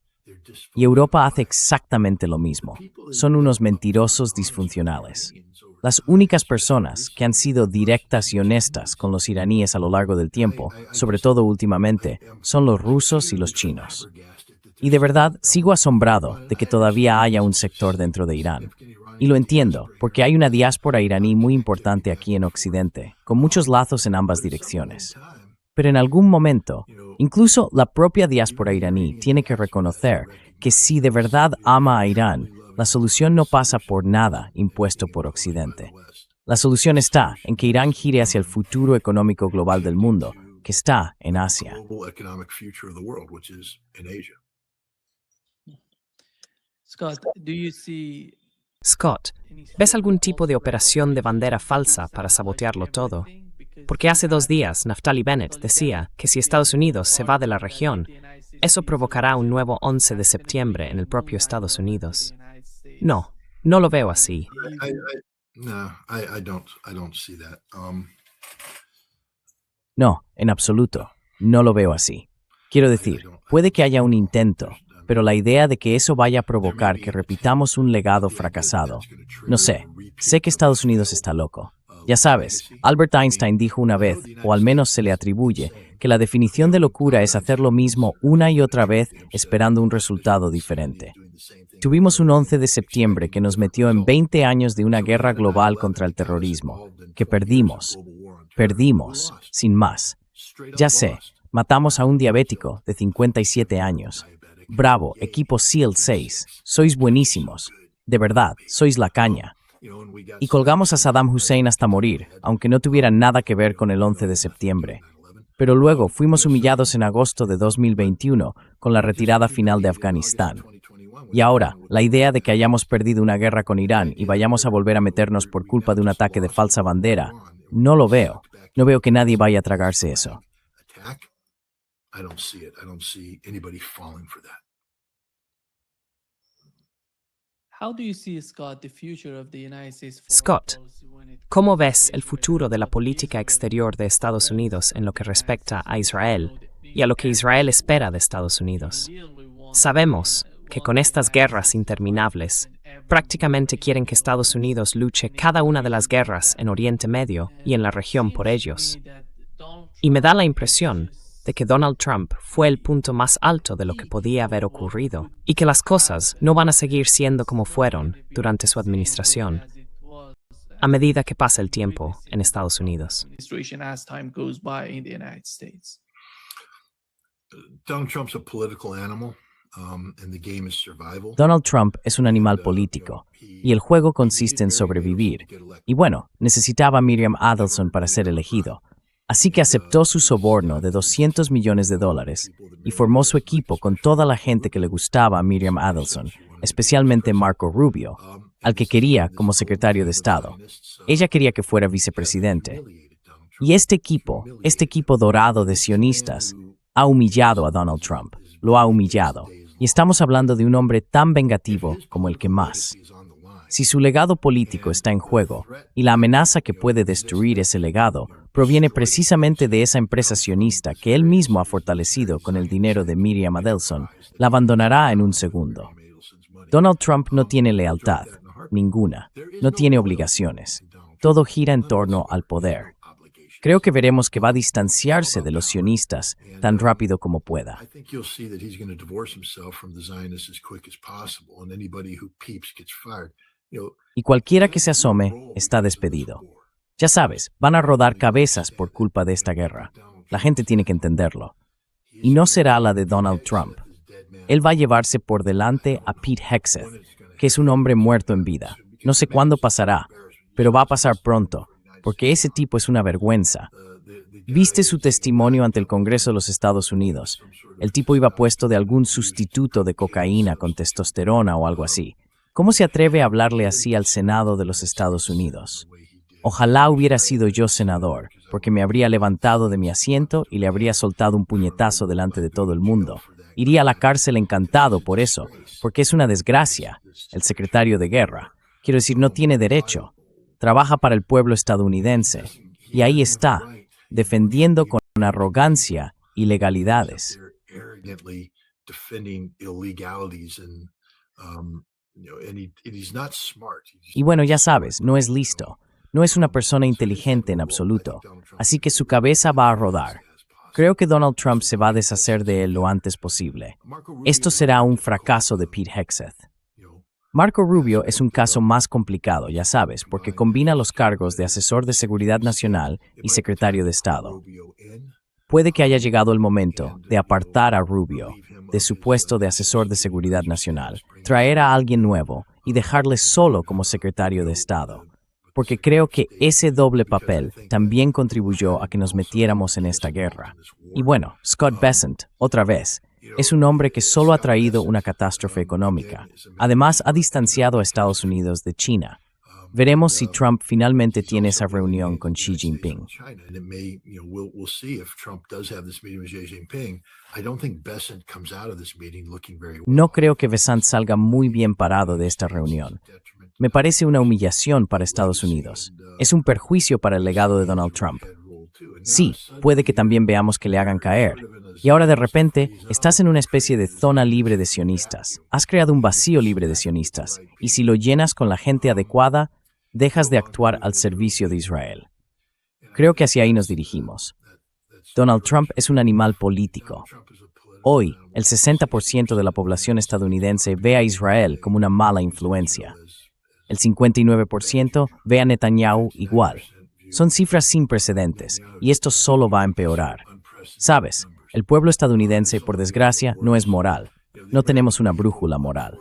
Y Europa hace exactamente lo mismo. Son unos mentirosos disfuncionales. Las únicas personas que han sido directas y honestas con los iraníes a lo largo del tiempo, sobre todo últimamente, son los rusos y los chinos. Y de verdad sigo asombrado de que todavía haya un sector dentro de Irán. Y lo entiendo, porque hay una diáspora iraní muy importante aquí en Occidente, con muchos lazos en ambas direcciones. Pero en algún momento, incluso la propia diáspora iraní tiene que reconocer que si de verdad ama a Irán, la solución no pasa por nada impuesto por Occidente. La solución está en que Irán gire hacia el futuro económico global del mundo, que está en Asia. Scott, ¿ves algún tipo de operación de bandera falsa para sabotearlo todo? Porque hace 2 días Naftali Bennett decía que si Estados Unidos se va de la región, eso provocará un nuevo 11 de septiembre en el propio Estados Unidos. No, no lo veo así. No, en absoluto. No lo veo así. Quiero decir, puede que haya un intento, pero la idea de que eso vaya a provocar que repitamos un legado fracasado, no sé que Estados Unidos está loco. Ya sabes, Albert Einstein dijo una vez, o al menos se le atribuye, que la definición de locura es hacer lo mismo una y otra vez esperando un resultado diferente. Tuvimos un 11 de septiembre que nos metió en 20 años de una guerra global contra el terrorismo, que perdimos, sin más. Ya sé, matamos a un diabético de 57 años. Bravo, equipo SEAL 6, sois buenísimos. De verdad, sois la caña. Y colgamos a Saddam Hussein hasta morir, aunque no tuviera nada que ver con el 11 de septiembre. Pero luego fuimos humillados en agosto de 2021 con la retirada final de Afganistán. Y ahora, la idea de que hayamos perdido una guerra con Irán y vayamos a volver a meternos por culpa de un ataque de falsa bandera, no lo veo. No veo que nadie vaya a tragarse eso. Scott, ¿cómo ves el futuro de la política exterior de Estados Unidos en lo que respecta a Israel y a lo que Israel espera de Estados Unidos? Sabemos que con estas guerras interminables, prácticamente quieren que Estados Unidos luche cada una de las guerras en Oriente Medio y en la región por ellos. Y me da la impresión de que Donald Trump fue el punto más alto de lo que podía haber ocurrido y que las cosas no van a seguir siendo como fueron durante su administración a medida que pasa el tiempo en Estados Unidos. Donald Trump's a political animal. Donald Trump es un animal político, y el juego consiste en sobrevivir. Y bueno, necesitaba a Miriam Adelson para ser elegido. Así que aceptó su soborno de $200 millones y formó su equipo con toda la gente que le gustaba a Miriam Adelson, especialmente Marco Rubio, al que quería como secretario de Estado. Ella quería que fuera vicepresidente. Y este equipo dorado de sionistas, ha humillado a Donald Trump. Lo ha humillado. Y estamos hablando de un hombre tan vengativo como el que más. Si su legado político está en juego, y la amenaza que puede destruir ese legado proviene precisamente de esa empresa sionista que él mismo ha fortalecido con el dinero de Miriam Adelson, la abandonará en un segundo. Donald Trump no tiene lealtad, ninguna. No tiene obligaciones. Todo gira en torno al poder. Creo que veremos que va a distanciarse de los sionistas tan rápido como pueda. Y cualquiera que se asome está despedido. Ya sabes, van a rodar cabezas por culpa de esta guerra. La gente tiene que entenderlo. Y no será la de Donald Trump. Él va a llevarse por delante a Pete Hegseth, que es un hombre muerto en vida. No sé cuándo pasará, pero va a pasar pronto, porque ese tipo es una vergüenza. ¿Viste su testimonio ante el Congreso de los Estados Unidos? El tipo iba puesto de algún sustituto de cocaína con testosterona o algo así. ¿Cómo se atreve a hablarle así al Senado de los Estados Unidos? Ojalá hubiera sido yo senador, porque me habría levantado de mi asiento y le habría soltado un puñetazo delante de todo el mundo. Iría a la cárcel encantado por eso, porque es una desgracia, el secretario de guerra. Quiero decir, no tiene derecho. Trabaja para el pueblo estadounidense. Y ahí está, defendiendo con arrogancia ilegalidades. And he's not smart. Y bueno, ya sabes, no es listo. No es una persona inteligente en absoluto. Así que su cabeza va a rodar. Creo que Donald Trump se va a deshacer de él lo antes posible. Esto será un fracaso de Pete Hegseth. Marco Rubio es un caso más complicado, ya sabes, porque combina los cargos de asesor de seguridad nacional y secretario de Estado. Puede que haya llegado el momento de apartar a Rubio de su puesto de asesor de seguridad nacional, traer a alguien nuevo y dejarle solo como secretario de Estado, porque creo que ese doble papel también contribuyó a que nos metiéramos en esta guerra. Y bueno, Scott Bessent, otra vez, es un hombre que solo ha traído una catástrofe económica. Además, ha distanciado a Estados Unidos de China. Veremos si Trump finalmente tiene esa reunión con Xi Jinping. No creo que Bessent salga muy bien parado de esta reunión. Me parece una humillación para Estados Unidos. Es un perjuicio para el legado de Donald Trump. Sí, puede que también veamos que le hagan caer. Y ahora de repente, estás en una especie de zona libre de sionistas. Has creado un vacío libre de sionistas. Y si lo llenas con la gente adecuada, dejas de actuar al servicio de Israel. Creo que hacia ahí nos dirigimos. Donald Trump es un animal político. Hoy, el 60% de la población estadounidense ve a Israel como una mala influencia. El 59% ve a Netanyahu igual. Son cifras sin precedentes, y esto solo va a empeorar. Sabes, el pueblo estadounidense, por desgracia, no es moral. No tenemos una brújula moral.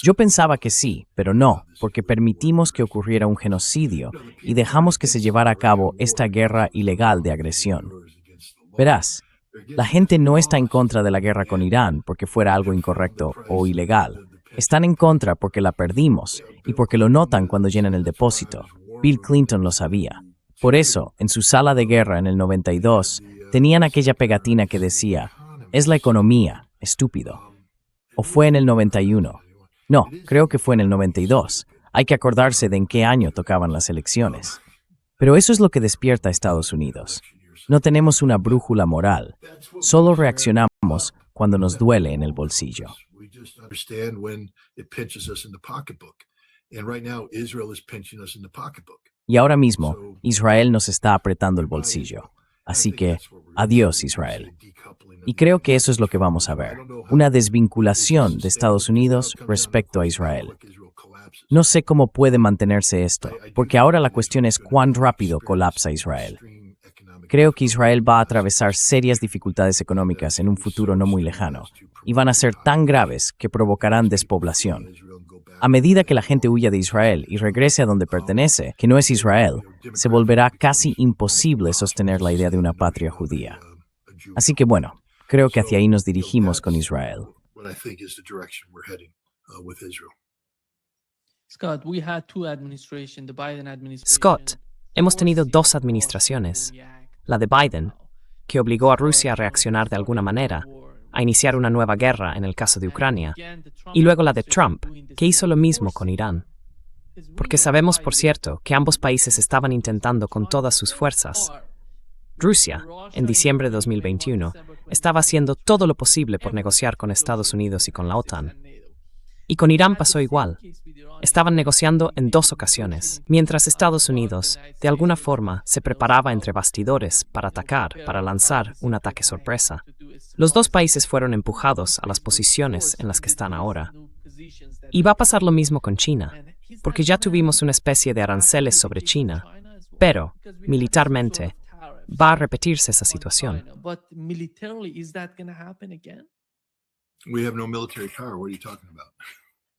Yo pensaba que sí, pero no, porque permitimos que ocurriera un genocidio y dejamos que se llevara a cabo esta guerra ilegal de agresión. Verás, la gente no está en contra de la guerra con Irán porque fuera algo incorrecto o ilegal. Están en contra porque la perdimos y porque lo notan cuando llenan el depósito. Bill Clinton lo sabía. Por eso, en su sala de guerra en el 92, tenían aquella pegatina que decía, «Es la economía, estúpido». ¿O fue en el 91? No, creo que fue en el 92. Hay que acordarse de en qué año tocaban las elecciones. Pero eso es lo que despierta a Estados Unidos. No tenemos una brújula moral. Solo reaccionamos cuando nos duele en el bolsillo. Y ahora mismo, Israel nos está apretando el bolsillo. Así que, adiós Israel. Y creo que eso es lo que vamos a ver. Una desvinculación de Estados Unidos respecto a Israel. No sé cómo puede mantenerse esto, porque ahora la cuestión es cuán rápido colapsa Israel. Creo que Israel va a atravesar serias dificultades económicas en un futuro no muy lejano, y van a ser tan graves que provocarán despoblación. A medida que la gente huya de Israel y regrese a donde pertenece, que no es Israel, se volverá casi imposible sostener la idea de una patria judía. Así que bueno, creo que hacia ahí nos dirigimos con Israel. Scott, hemos tenido dos administraciones. La de Biden, que obligó a Rusia a reaccionar de alguna manera, a iniciar una nueva guerra en el caso de Ucrania, y luego la de Trump, que hizo lo mismo con Irán. Porque sabemos, por cierto, que ambos países estaban intentando con todas sus fuerzas. Rusia, en diciembre de 2021, estaba haciendo todo lo posible por negociar con Estados Unidos y con la OTAN. Y con Irán pasó igual. Estaban negociando en dos ocasiones, mientras Estados Unidos, de alguna forma, se preparaba entre bastidores para atacar, para lanzar un ataque sorpresa. Los dos países fueron empujados a las posiciones en las que están ahora. Y va a pasar lo mismo con China, porque ya tuvimos una especie de aranceles sobre China, pero, militarmente, va a repetirse esa situación.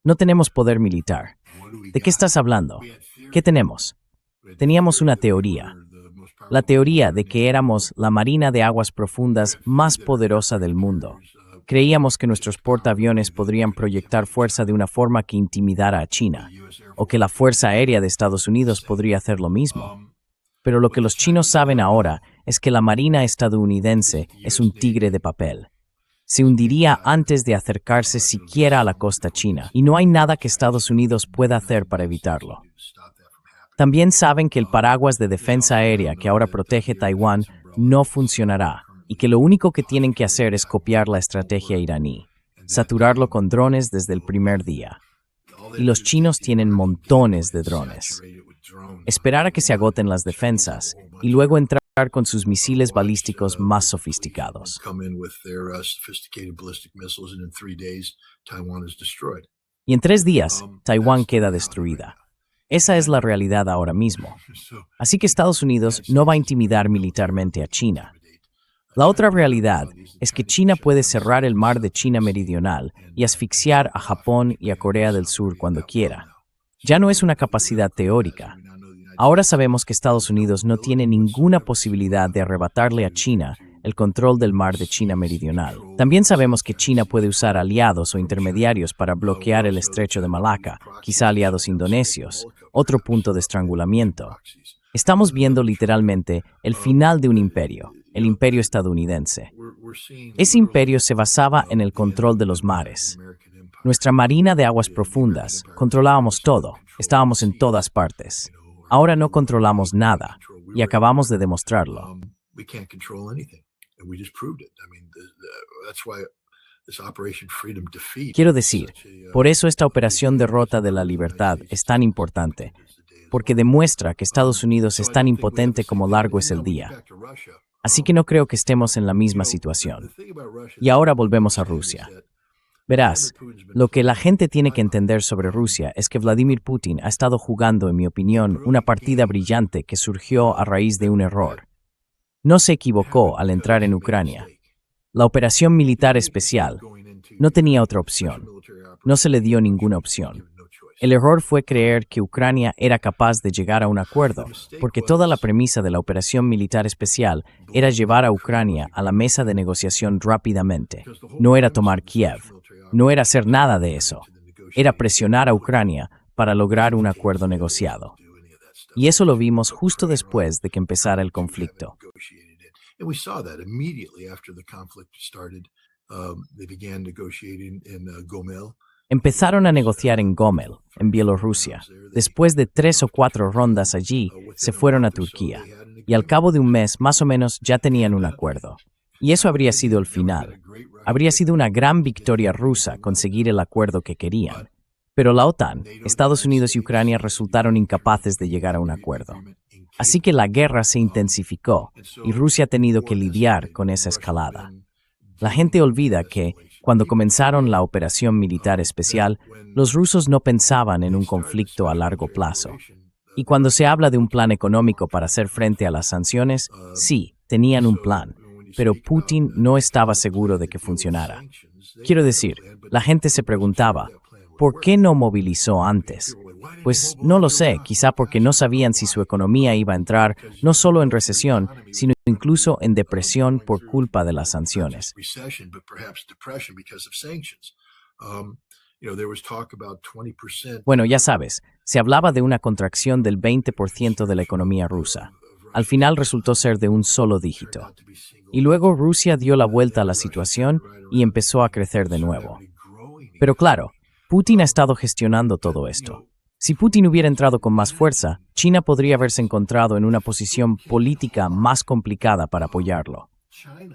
No tenemos poder militar. ¿De qué estás hablando? ¿Qué tenemos? Teníamos una teoría. La teoría de que éramos la Marina de Aguas Profundas más poderosa del mundo. Creíamos que nuestros portaaviones podrían proyectar fuerza de una forma que intimidara a China, o que la Fuerza Aérea de Estados Unidos podría hacer lo mismo. Pero lo que los chinos saben ahora es que la Marina estadounidense es un tigre de papel. Se hundiría antes de acercarse siquiera a la costa china, y no hay nada que Estados Unidos pueda hacer para evitarlo. También saben que el paraguas de defensa aérea que ahora protege Taiwán no funcionará, y que lo único que tienen que hacer es copiar la estrategia iraní, saturarlo con drones desde el primer día. Y los chinos tienen montones de drones. Esperar a que se agoten las defensas y luego entrar con sus misiles balísticos más sofisticados. Y en 3 días, Taiwán queda destruida. Esa es la realidad ahora mismo. Así que Estados Unidos no va a intimidar militarmente a China. La otra realidad es que China puede cerrar el mar de China Meridional y asfixiar a Japón y a Corea del Sur cuando quiera. Ya no es una capacidad teórica. Ahora sabemos que Estados Unidos no tiene ninguna posibilidad de arrebatarle a China el control del mar de China Meridional. También sabemos que China puede usar aliados o intermediarios para bloquear el estrecho de Malaca, quizá aliados indonesios, otro punto de estrangulamiento. Estamos viendo literalmente el final de un imperio, el imperio estadounidense. Ese imperio se basaba en el control de los mares. Nuestra marina de aguas profundas, controlábamos todo, estábamos en todas partes. Ahora no controlamos nada, y acabamos de demostrarlo. Quiero decir, por eso esta operación derrota de la libertad es tan importante, porque demuestra que Estados Unidos es tan impotente como largo es el día. Así que no creo que estemos en la misma situación. Y ahora volvemos a Rusia. Verás, lo que la gente tiene que entender sobre Rusia es que Vladimir Putin ha estado jugando, en mi opinión, una partida brillante que surgió a raíz de un error. No se equivocó al entrar en Ucrania. La operación militar especial no tenía otra opción. No se le dio ninguna opción. El error fue creer que Ucrania era capaz de llegar a un acuerdo, porque toda la premisa de la operación militar especial era llevar a Ucrania a la mesa de negociación rápidamente. No era tomar Kiev. No era hacer nada de eso. Era presionar a Ucrania para lograr un acuerdo negociado. Y eso lo vimos justo después de que empezara el conflicto. Empezaron a negociar en Gomel, en Bielorrusia. Después de 3 o 4 rondas allí, se fueron a Turquía. Y al cabo de un mes, más o menos, ya tenían un acuerdo. Y eso habría sido el final. Habría sido una gran victoria rusa conseguir el acuerdo que querían. Pero la OTAN, Estados Unidos y Ucrania resultaron incapaces de llegar a un acuerdo. Así que la guerra se intensificó y Rusia ha tenido que lidiar con esa escalada. La gente olvida que, cuando comenzaron la operación militar especial, los rusos no pensaban en un conflicto a largo plazo. Y cuando se habla de un plan económico para hacer frente a las sanciones, sí, tenían un plan, pero Putin no estaba seguro de que funcionara. Quiero decir, la gente se preguntaba, ¿por qué no movilizó antes? Pues no lo sé, quizá porque no sabían si su economía iba a entrar no solo en recesión, sino incluso en depresión por culpa de las sanciones. Bueno, ya sabes, se hablaba de una contracción del 20% de la economía rusa. Al final resultó ser de un solo dígito. Y luego Rusia dio la vuelta a la situación y empezó a crecer de nuevo. Pero claro, Putin ha estado gestionando todo esto. Si Putin hubiera entrado con más fuerza, China podría haberse encontrado en una posición política más complicada para apoyarlo.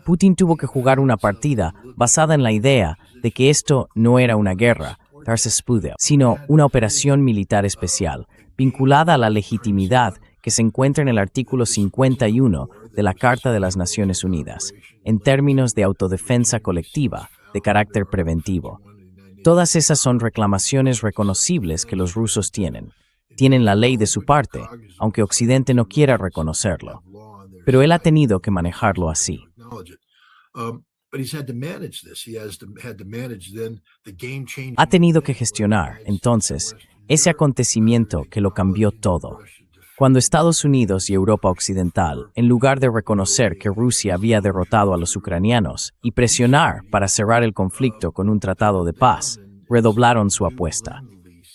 Putin tuvo que jugar una partida basada en la idea de que esto no era una guerra, sino una operación militar especial, vinculada a la legitimidad que se encuentra en el artículo 51 de la Carta de las Naciones Unidas, en términos de autodefensa colectiva, de carácter preventivo. Todas esas son reclamaciones reconocibles que los rusos tienen. Tienen la ley de su parte, aunque Occidente no quiera reconocerlo. Pero él ha tenido que manejarlo así. Ha tenido que gestionar, entonces, ese acontecimiento que lo cambió todo. Cuando Estados Unidos y Europa Occidental, en lugar de reconocer que Rusia había derrotado a los ucranianos y presionar para cerrar el conflicto con un tratado de paz, redoblaron su apuesta.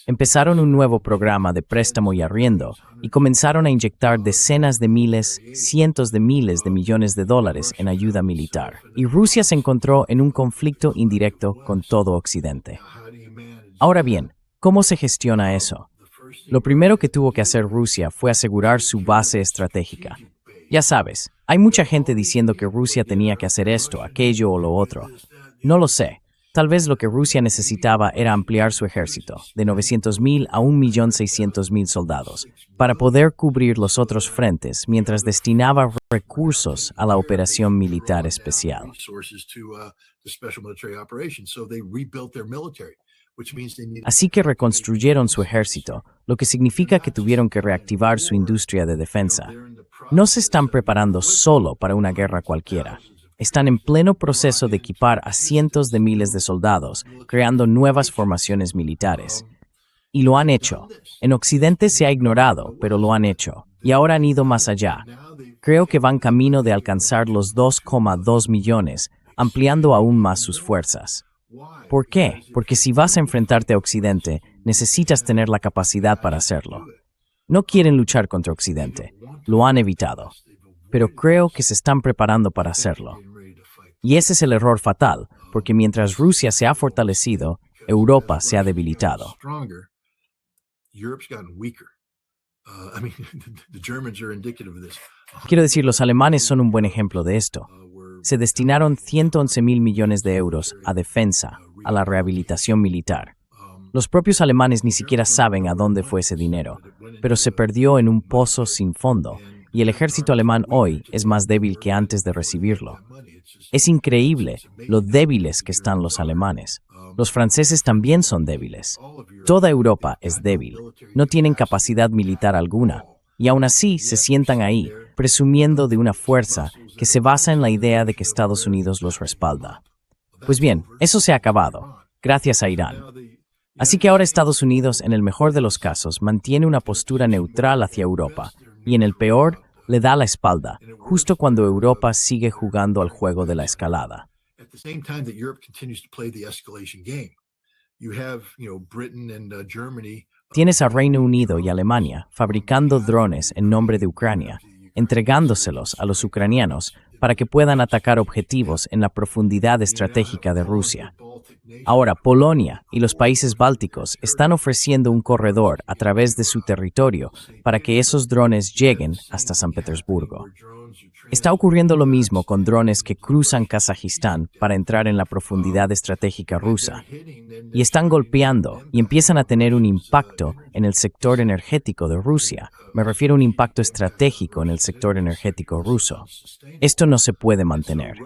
Empezaron un nuevo programa de préstamo y arriendo y comenzaron a inyectar decenas de miles, cientos de miles de millones de dólares en ayuda militar. Y Rusia se encontró en un conflicto indirecto con todo Occidente. Ahora bien, ¿cómo se gestiona eso? Lo primero que tuvo que hacer Rusia fue asegurar su base estratégica. Ya sabes, hay mucha gente diciendo que Rusia tenía que hacer esto, aquello o lo otro. No lo sé. Tal vez lo que Rusia necesitaba era ampliar su ejército, de 900.000 a 1.600.000 soldados, para poder cubrir los otros frentes, mientras destinaba recursos a la operación militar especial. Así que reconstruyeron su ejército, lo que significa que tuvieron que reactivar su industria de defensa. No se están preparando solo para una guerra cualquiera. Están en pleno proceso de equipar a cientos de miles de soldados, creando nuevas formaciones militares. Y lo han hecho. En Occidente se ha ignorado, pero lo han hecho. Y ahora han ido más allá. Creo que van camino de alcanzar los 2,2 millones, ampliando aún más sus fuerzas. ¿Por qué? Porque si vas a enfrentarte a Occidente, necesitas tener la capacidad para hacerlo. No quieren luchar contra Occidente. Lo han evitado. Pero creo que se están preparando para hacerlo. Y ese es el error fatal, porque mientras Rusia se ha fortalecido, Europa se ha debilitado. Quiero decir, los alemanes son un buen ejemplo de esto. Se destinaron 111.000 millones de euros a defensa, a la rehabilitación militar. Los propios alemanes ni siquiera saben a dónde fue ese dinero, pero se perdió en un pozo sin fondo, y el ejército alemán hoy es más débil que antes de recibirlo. Es increíble lo débiles que están los alemanes. Los franceses también son débiles. Toda Europa es débil. No tienen capacidad militar alguna. Y aún así se sientan ahí, presumiendo de una fuerza que se basa en la idea de que Estados Unidos los respalda. Pues bien, eso se ha acabado, gracias a Irán. Así que ahora Estados Unidos, en el mejor de los casos, mantiene una postura neutral hacia Europa, y en el peor, le da la espalda, justo cuando Europa sigue jugando al juego de la escalada. Tienes a Reino Unido y Alemania fabricando drones en nombre de Ucrania, entregándoselos a los ucranianos para que puedan atacar objetivos en la profundidad estratégica de Rusia. Ahora, Polonia y los países bálticos están ofreciendo un corredor a través de su territorio para que esos drones lleguen hasta San Petersburgo. Está ocurriendo lo mismo con drones que cruzan Kazajistán para entrar en la profundidad estratégica rusa. Y están golpeando y empiezan a tener un impacto en el sector energético de Rusia. Me refiero a un impacto estratégico en el sector energético ruso. Esto no se puede mantener.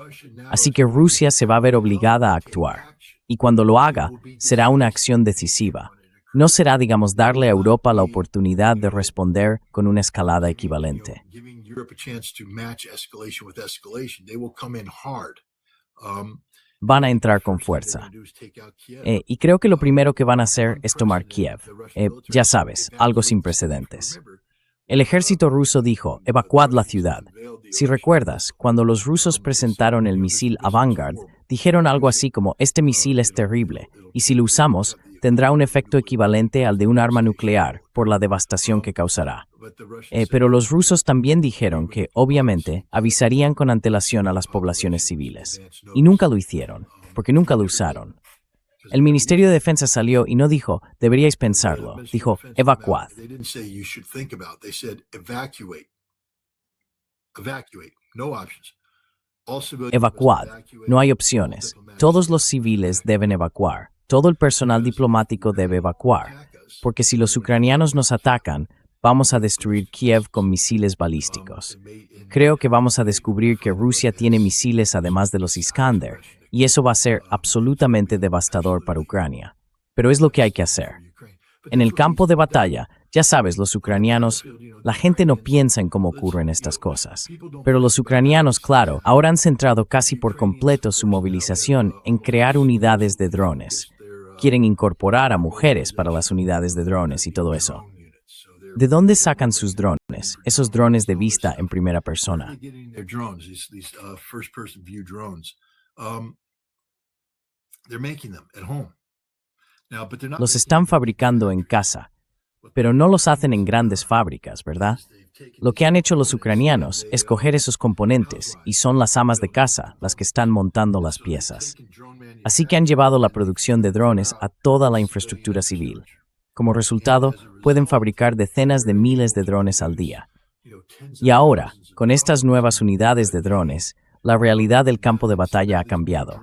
Así que Rusia se va a ver obligada a actuar. Y cuando lo haga, será una acción decisiva. No será, digamos, darle a Europa la oportunidad de responder con una escalada equivalente. Van a entrar con fuerza. Y creo que lo primero que van a hacer es tomar Kiev. Ya sabes, algo sin precedentes. El ejército ruso dijo, evacuad la ciudad. Si recuerdas, cuando los rusos presentaron el misil Avangard, dijeron algo así como, este misil es terrible, y si lo usamos, tendrá un efecto equivalente al de un arma nuclear por la devastación que causará. Pero los rusos también dijeron que, obviamente, avisarían con antelación a las poblaciones civiles. Y nunca lo hicieron, porque nunca lo usaron. El Ministerio de Defensa salió y no dijo, deberíais pensarlo. Dijo, evacuad. Evacuad. No hay opciones. Todos los civiles deben evacuar. Todo el personal diplomático debe evacuar. Porque si los ucranianos nos atacan, vamos a destruir Kiev con misiles balísticos. Creo que vamos a descubrir que Rusia tiene misiles además de los Iskander, y eso va a ser absolutamente devastador para Ucrania. Pero es lo que hay que hacer. En el campo de batalla, ya sabes, los ucranianos, la gente no piensa en cómo ocurren estas cosas. Pero los ucranianos, claro, ahora han centrado casi por completo su movilización en crear unidades de drones. Quieren incorporar a mujeres para las unidades de drones y todo eso. ¿De dónde sacan sus drones? Esos drones de vista en primera persona. Los están fabricando en casa, pero no los hacen en grandes fábricas, ¿verdad? Lo que han hecho los ucranianos es coger esos componentes y son las amas de casa las que están montando las piezas. Así que han llevado la producción de drones a toda la infraestructura civil. Como resultado, pueden fabricar decenas de miles de drones al día. Y ahora, con estas nuevas unidades de drones, la realidad del campo de batalla ha cambiado.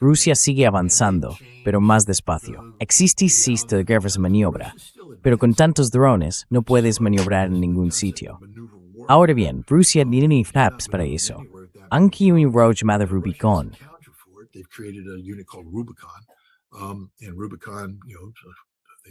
Rusia sigue avanzando, pero más despacio. Existe sistema de guerras de maniobra, pero con tantos drones no puedes maniobrar en ningún sitio. Ahora bien, Rusia tiene apps para eso. Anki un road llamado Rubicon. They've created a unit called Rubicon, and Rubicon,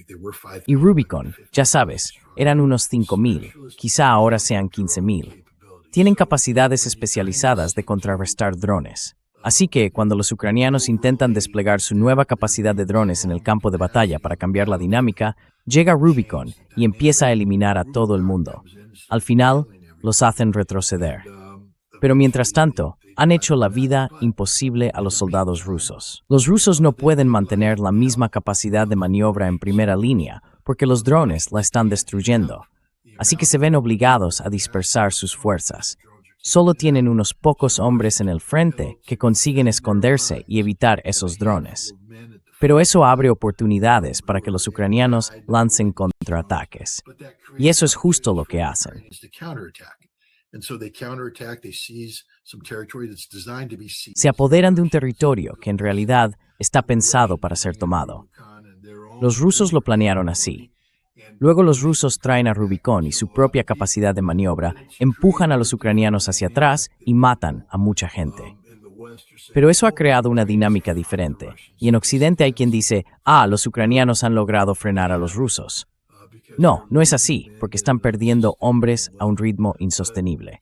they were 5,000. Y Rubicon, ya sabes, eran unos 5,000, quizá ahora sean 15,000. Tienen capacidades especializadas de contrarrestar drones. Así que, cuando los ucranianos intentan desplegar su nueva capacidad de drones en el campo de batalla para cambiar la dinámica, llega Rubicon y empieza a eliminar a todo el mundo. Al final, los hacen retroceder. Pero mientras tanto, han hecho la vida imposible a los soldados rusos. Los rusos no pueden mantener la misma capacidad de maniobra en primera línea porque los drones la están destruyendo. Así que se ven obligados a dispersar sus fuerzas. Solo tienen unos pocos hombres en el frente que consiguen esconderse y evitar esos drones. Pero eso abre oportunidades para que los ucranianos lancen contraataques. Y eso es justo lo que hacen. Se apoderan de un territorio que en realidad está pensado para ser tomado. Los rusos lo planearon así. Luego los rusos traen a Rubicon y su propia capacidad de maniobra, empujan a los ucranianos hacia atrás y matan a mucha gente. Pero eso ha creado una dinámica diferente. Y en Occidente hay quien dice, los ucranianos han logrado frenar a los rusos. No, no es así, porque están perdiendo hombres a un ritmo insostenible.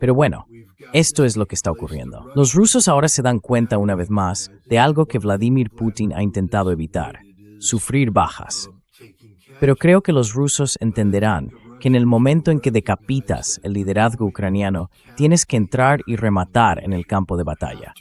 Pero bueno, esto es lo que está ocurriendo. Los rusos ahora se dan cuenta una vez más de algo que Vladimir Putin ha intentado evitar, sufrir bajas. Pero creo que los rusos entenderán que en el momento en que decapitas el liderazgo ucraniano, tienes que entrar y rematar en el campo de batalla.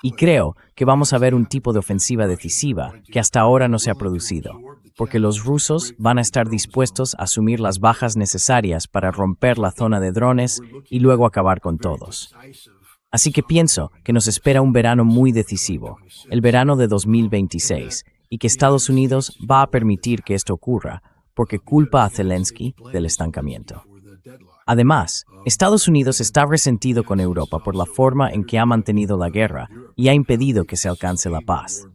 Y creo que vamos a ver un tipo de ofensiva decisiva que hasta ahora no se ha producido, porque los rusos van a estar dispuestos a asumir las bajas necesarias para romper la zona de drones y luego acabar con todos. Así que pienso que nos espera un verano muy decisivo, el verano de 2026, y que Estados Unidos va a permitir que esto ocurra, porque culpa a Zelensky del estancamiento. Además, Estados Unidos está resentido con Europa por la forma en que ha mantenido la guerra y ha impedido que se alcance la paz.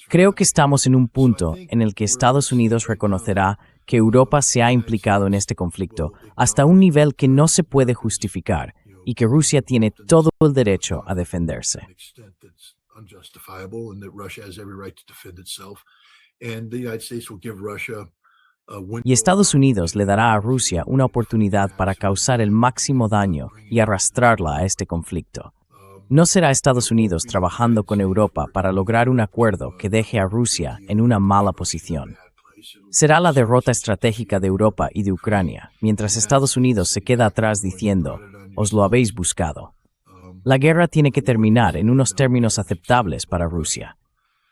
Creo que estamos en un punto en el que Estados Unidos reconocerá que Europa se ha implicado en este conflicto hasta un nivel que no se puede justificar y que Rusia tiene todo el derecho a defenderse. Y Estados Unidos le dará a Rusia una oportunidad para causar el máximo daño y arrastrarla a este conflicto. No será Estados Unidos trabajando con Europa para lograr un acuerdo que deje a Rusia en una mala posición. Será la derrota estratégica de Europa y de Ucrania, mientras Estados Unidos se queda atrás diciendo, os lo habéis buscado. La guerra tiene que terminar en unos términos aceptables para Rusia.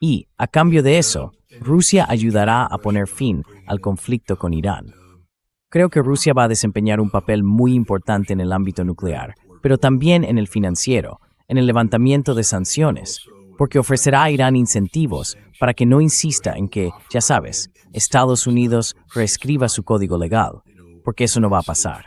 Y, a cambio de eso, Rusia ayudará a poner fin al conflicto con Irán. Creo que Rusia va a desempeñar un papel muy importante en el ámbito nuclear, pero también en el financiero, en el levantamiento de sanciones, porque ofrecerá a Irán incentivos para que no insista en que, ya sabes, Estados Unidos reescriba su código legal, porque eso no va a pasar.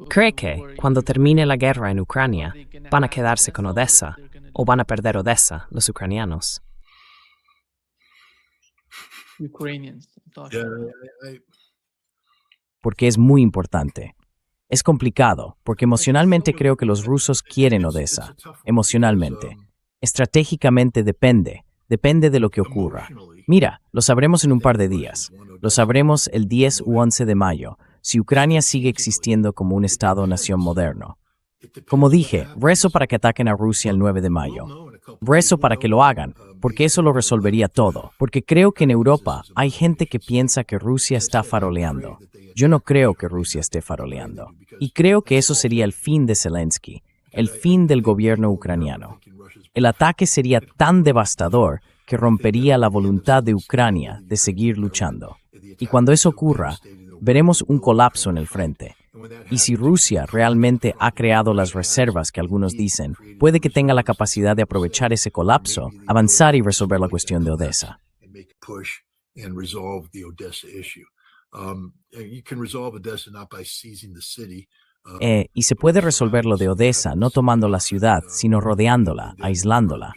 ¿Cree que, cuando termine la guerra en Ucrania, van a quedarse con Odessa o van a perder Odessa los ucranianos? Porque es muy importante. Es complicado, porque emocionalmente creo que los rusos quieren Odessa. Emocionalmente. Estratégicamente depende de lo que ocurra. Mira, lo sabremos en un par de días. Lo sabremos el 10 u 11 de mayo, si Ucrania sigue existiendo como un Estado-nación moderno. Como dije, rezo para que ataquen a Rusia el 9 de mayo. Rezo para que lo hagan, porque eso lo resolvería todo. Porque creo que en Europa hay gente que piensa que Rusia está faroleando. Yo no creo que Rusia esté faroleando. Y creo que eso sería el fin de Zelensky, el fin del gobierno ucraniano. El ataque sería tan devastador que rompería la voluntad de Ucrania de seguir luchando. Y cuando eso ocurra, veremos un colapso en el frente, Y si Rusia realmente ha creado las reservas que algunos dicen, puede que tenga la capacidad de aprovechar ese colapso, avanzar y resolver la cuestión de Odessa. Y se puede resolver lo de Odessa no tomando la ciudad, sino rodeándola, aislándola.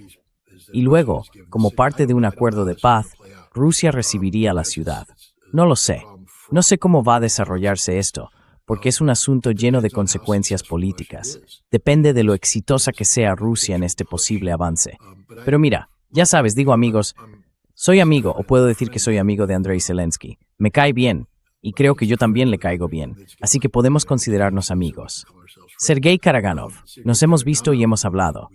Y luego, como parte de un acuerdo de paz, Rusia recibiría la ciudad. No lo sé. No sé cómo va a desarrollarse esto, porque es un asunto lleno de consecuencias políticas. Depende de lo exitosa que sea Rusia en este posible avance. Pero mira, ya sabes, digo amigos, soy amigo, o puedo decir que soy amigo de Andrei Zelensky. Me cae bien, y creo que yo también le caigo bien, así que podemos considerarnos amigos. Sergei Karaganov, nos hemos visto y hemos hablado.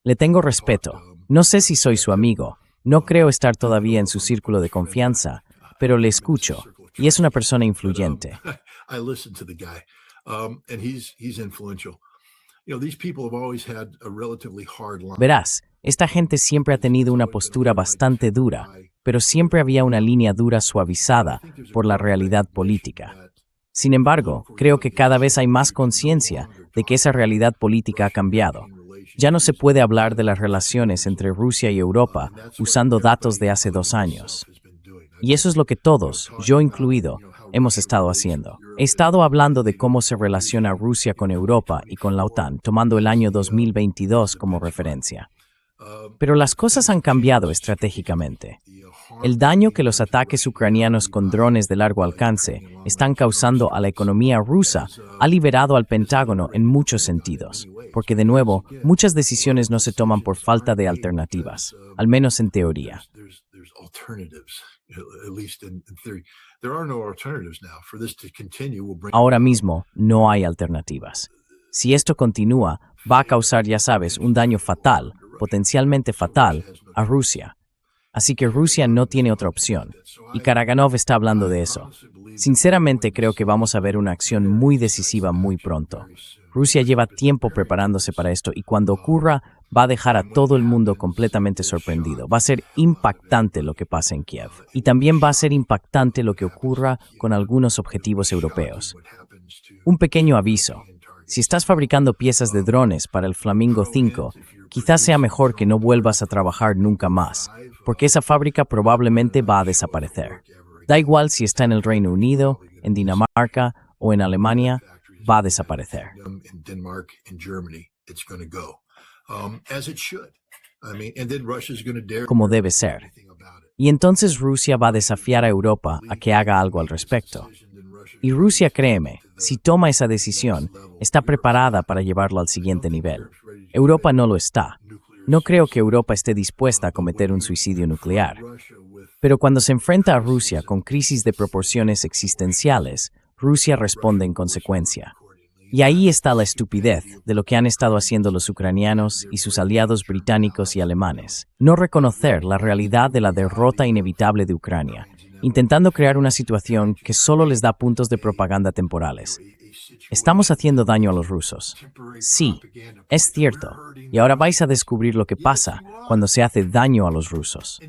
Le tengo respeto. No sé si soy su amigo, no creo estar todavía en su círculo de confianza, pero le escucho, y es una persona influyente. Verás, esta gente siempre ha tenido una postura bastante dura, pero siempre había una línea dura suavizada por la realidad política. Sin embargo, creo que cada vez hay más conciencia de que esa realidad política ha cambiado. Ya no se puede hablar de las relaciones entre Rusia y Europa usando datos de hace 2 años. Y eso es lo que todos, yo incluido, hemos estado haciendo. He estado hablando de cómo se relaciona Rusia con Europa y con la OTAN, tomando el año 2022 como referencia. Pero las cosas han cambiado estratégicamente. El daño que los ataques ucranianos con drones de largo alcance están causando a la economía rusa ha liberado al Pentágono en muchos sentidos, porque de nuevo, muchas decisiones no se toman por falta de alternativas, al menos en teoría. Ahora mismo no hay alternativas. Si esto continúa, va a causar, ya sabes, un daño fatal, potencialmente fatal, a Rusia. Así que Rusia no tiene otra opción, y Karaganov está hablando de eso. Sinceramente creo que vamos a ver una acción muy decisiva muy pronto. Rusia lleva tiempo preparándose para esto y cuando ocurra va a dejar a todo el mundo completamente sorprendido. Va a ser impactante lo que pase en Kiev. Y también va a ser impactante lo que ocurra con algunos objetivos europeos. Un pequeño aviso. Si estás fabricando piezas de drones para el Flamingo 5, quizás sea mejor que no vuelvas a trabajar nunca más, porque esa fábrica probablemente va a desaparecer. Da igual si está en el Reino Unido, en Dinamarca o en Alemania, va a desaparecer. Como debe ser. Y entonces Rusia va a desafiar a Europa a que haga algo al respecto. Y Rusia, créeme, si toma esa decisión, está preparada para llevarlo al siguiente nivel. Europa no lo está. No creo que Europa esté dispuesta a cometer un suicidio nuclear. Pero cuando se enfrenta a Rusia con crisis de proporciones existenciales, Rusia responde en consecuencia. Y ahí está la estupidez de lo que han estado haciendo los ucranianos y sus aliados británicos y alemanes. No reconocer la realidad de la derrota inevitable de Ucrania, intentando crear una situación que solo les da puntos de propaganda temporales. Estamos haciendo daño a los rusos. Sí, es cierto. Y ahora vais a descubrir lo que pasa cuando se hace daño a los rusos.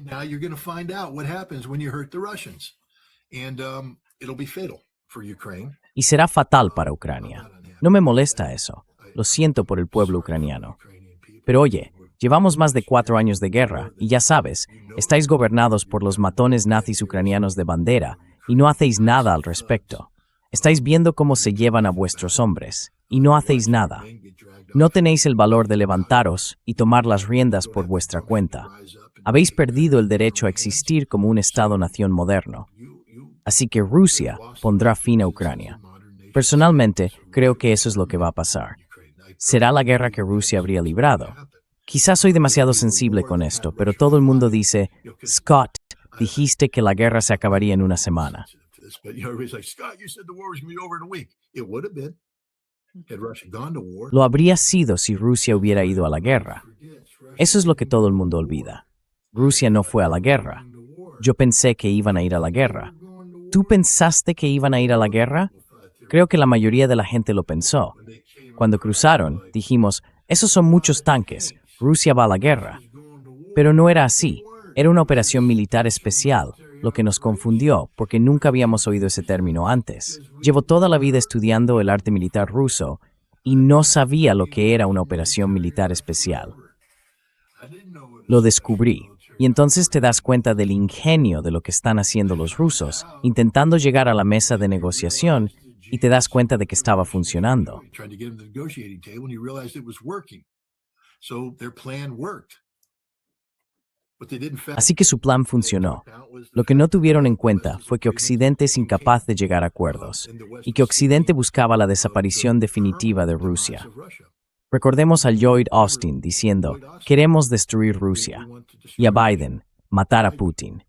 Y será fatal para Ucrania. No me molesta eso. Lo siento por el pueblo ucraniano. Pero oye, llevamos más de 4 años de guerra y ya sabes, estáis gobernados por los matones nazis ucranianos de bandera y no hacéis nada al respecto. Estáis viendo cómo se llevan a vuestros hombres y no hacéis nada. No tenéis el valor de levantaros y tomar las riendas por vuestra cuenta. Habéis perdido el derecho a existir como un Estado-nación moderno. Así que Rusia pondrá fin a Ucrania. Personalmente, creo que eso es lo que va a pasar. Será la guerra que Rusia habría librado. Quizás soy demasiado sensible con esto, pero todo el mundo dice, Scott, dijiste que la guerra se acabaría en una semana. Lo habría sido si Rusia hubiera ido a la guerra. Eso es lo que todo el mundo olvida. Rusia no fue a la guerra. Yo pensé que iban a ir a la guerra. ¿Tú pensaste que iban a ir a la guerra? Creo que la mayoría de la gente lo pensó. Cuando cruzaron, dijimos, esos son muchos tanques, Rusia va a la guerra. Pero no era así. Era una operación militar especial, lo que nos confundió porque nunca habíamos oído ese término antes. Llevo toda la vida estudiando el arte militar ruso y no sabía lo que era una operación militar especial. Lo descubrí. Y entonces te das cuenta del ingenio de lo que están haciendo los rusos, intentando llegar a la mesa de negociación, y te das cuenta de que estaba funcionando. Así que su plan funcionó. Lo que no tuvieron en cuenta fue que Occidente es incapaz de llegar a acuerdos, y que Occidente buscaba la desaparición definitiva de Rusia. Recordemos a Lloyd Austin diciendo, queremos destruir Rusia, y a Biden, matar a Putin.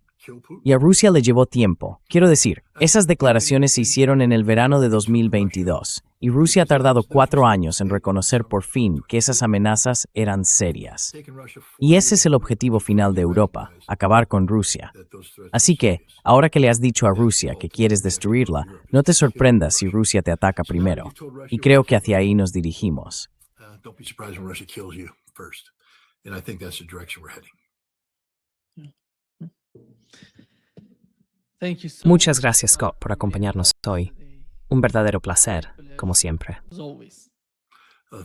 Y a Rusia le llevó tiempo. Quiero decir, esas declaraciones se hicieron en el verano de 2022, y Rusia ha tardado 4 años en reconocer por fin que esas amenazas eran serias. Y ese es el objetivo final de Europa, acabar con Rusia. Así que, ahora que le has dicho a Rusia que quieres destruirla, no te sorprendas si Rusia te ataca primero. Y creo que hacia ahí nos dirigimos. Don't be surprised when Russia kills you first. And I think that's the direction we're heading. Muchas gracias, Scott, por acompañarnos hoy. Un verdadero placer, como siempre.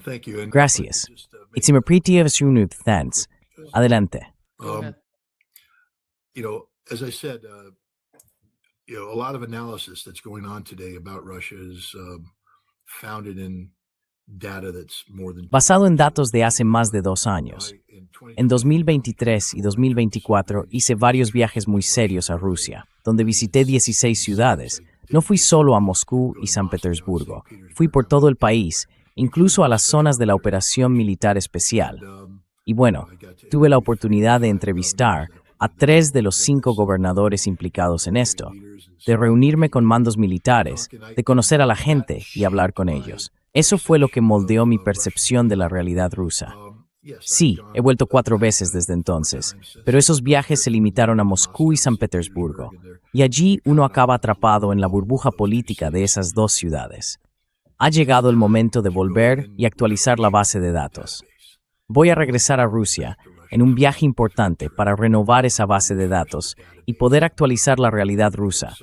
Thank you. And Gracias. just, It's a pretty of thanks. Adelante. you know, as I said, a lot of analysis that's going on today about Russia is founded in data that's more than Basado en datos de hace más de 2 años. En 2023 y 2024 hice varios viajes muy serios a Rusia, donde visité 16 ciudades. No fui solo a Moscú y San Petersburgo, fui por todo el país, incluso a las zonas de la operación militar especial. Y bueno, tuve la oportunidad de entrevistar a 3 de los 5 gobernadores implicados en esto, de reunirme con mandos militares, de conocer a la gente y hablar con ellos. Eso fue lo que moldeó mi percepción de la realidad rusa. Sí, he vuelto 4 veces desde entonces, pero esos viajes se limitaron a Moscú y San Petersburgo, y allí uno acaba atrapado en la burbuja política de esas 2 ciudades. Ha llegado el momento de volver y actualizar la base de datos. Voy a regresar a Rusia en un viaje importante para renovar esa base de datos y poder actualizar la realidad rusa,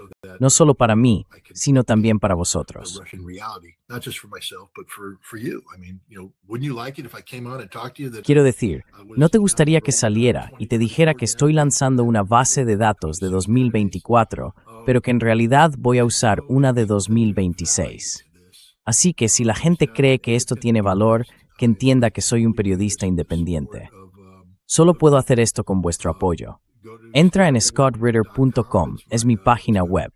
no solo para mí, sino también para vosotros. Quiero decir, ¿no te gustaría que saliera y te dijera que estoy lanzando una base de datos de 2024, pero que en realidad voy a usar una de 2026? Así que si la gente cree que esto tiene valor, que entienda que soy un periodista independiente. Solo puedo hacer esto con vuestro apoyo. Entra en scottritter.com, es mi página web.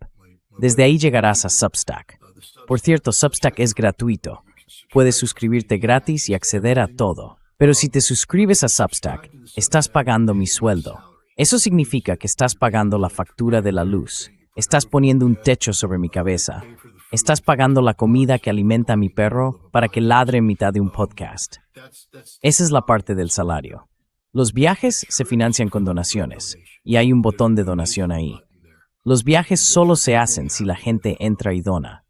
Desde ahí llegarás a Substack. Por cierto, Substack es gratuito. Puedes suscribirte gratis y acceder a todo. Pero si te suscribes a Substack, estás pagando mi sueldo. Eso significa que estás pagando la factura de la luz. Estás poniendo un techo sobre mi cabeza. Estás pagando la comida que alimenta a mi perro para que ladre en mitad de un podcast. Esa es la parte del salario. Los viajes se financian con donaciones, y hay un botón de donación ahí. Los viajes solo se hacen si la gente entra y dona.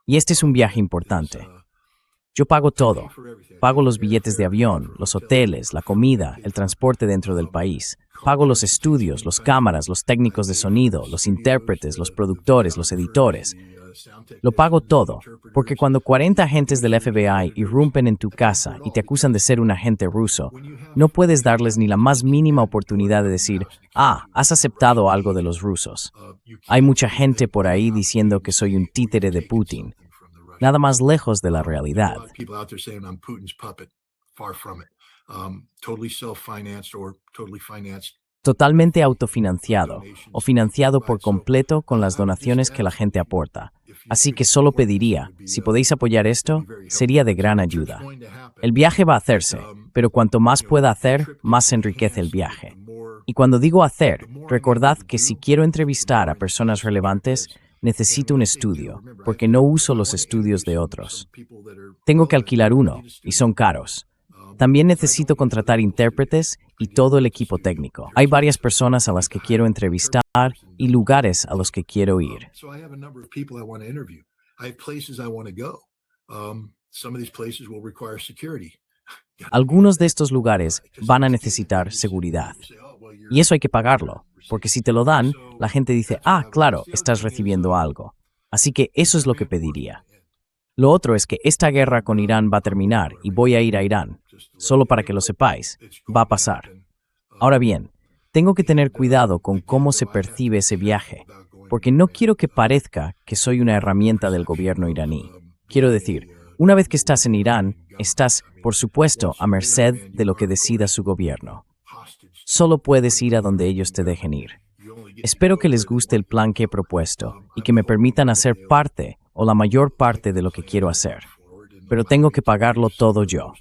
Y este es un viaje importante. Yo pago todo. Pago los billetes de avión, los hoteles, la comida, el transporte dentro del país. Pago los estudios, los cámaras, los técnicos de sonido, los intérpretes, los productores, los editores. Lo pago todo, porque cuando 40 agentes del FBI irrumpen en tu casa y te acusan de ser un agente ruso, no puedes darles ni la más mínima oportunidad de decir, has aceptado algo de los rusos. Hay mucha gente por ahí diciendo que soy un títere de Putin. Nada más lejos de la realidad. Totalmente autofinanciado o financiado por completo con las donaciones que la gente aporta. Así que solo pediría, si podéis apoyar esto, sería de gran ayuda. El viaje va a hacerse, pero cuanto más pueda hacer, más se enriquece el viaje. Y cuando digo hacer, recordad que si quiero entrevistar a personas relevantes, necesito un estudio, porque no uso los estudios de otros. Tengo que alquilar uno, y son caros. También necesito contratar intérpretes y todo el equipo técnico. Hay varias personas a las que quiero entrevistar y lugares a los que quiero ir. Algunos de estos lugares van a necesitar seguridad. Y eso hay que pagarlo, porque si te lo dan, la gente dice, ah, claro, estás recibiendo algo. Así que eso es lo que pediría. Lo otro es que esta guerra con Irán va a terminar y voy a ir a Irán. Solo para que lo sepáis, va a pasar. Ahora bien, tengo que tener cuidado con cómo se percibe ese viaje, porque no quiero que parezca que soy una herramienta del gobierno iraní. Quiero decir, una vez que estás en Irán, estás, por supuesto, a merced de lo que decida su gobierno. Solo puedes ir a donde ellos te dejen ir. Espero que les guste el plan que he propuesto y que me permitan hacer parte o la mayor parte de lo que quiero hacer. Pero tengo que pagarlo todo yo.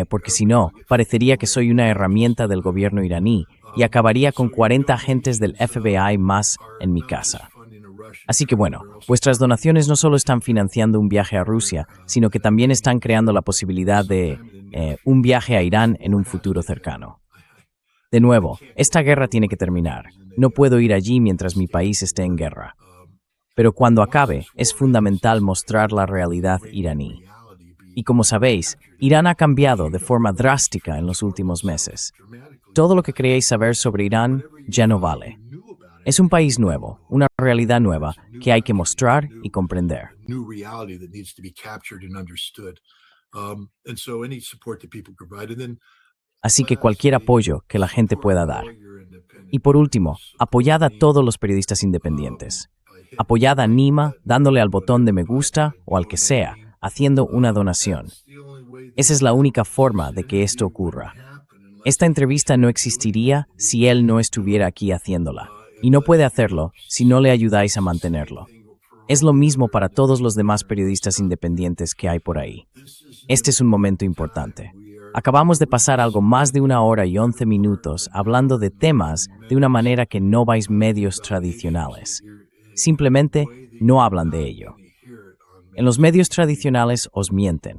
Porque si no, parecería que soy una herramienta del gobierno iraní y acabaría con 40 agentes del FBI más en mi casa. Así que bueno, vuestras donaciones no solo están financiando un viaje a Rusia, sino que también están creando la posibilidad de un viaje a Irán en un futuro cercano. De nuevo, esta guerra tiene que terminar. No puedo ir allí mientras mi país esté en guerra. Pero cuando acabe, es fundamental mostrar la realidad iraní. Y como sabéis, Irán ha cambiado de forma drástica en los últimos meses. Todo lo que creéis saber sobre Irán ya no vale. Es un país nuevo, una realidad nueva que hay que mostrar y comprender. Así que cualquier apoyo que la gente pueda dar. Y por último, apoyad a todos los periodistas independientes. Apoyad a Nima dándole al botón de me gusta o al que sea, haciendo una donación. Esa es la única forma de que esto ocurra. Esta entrevista no existiría si él no estuviera aquí haciéndola. Y no puede hacerlo si no le ayudáis a mantenerlo. Es lo mismo para todos los demás periodistas independientes que hay por ahí. Este es un momento importante. Acabamos de pasar algo más de 1 hora y 11 minutos hablando de temas de una manera que no vais medios tradicionales. Simplemente no hablan de ello. En los medios tradicionales os mienten.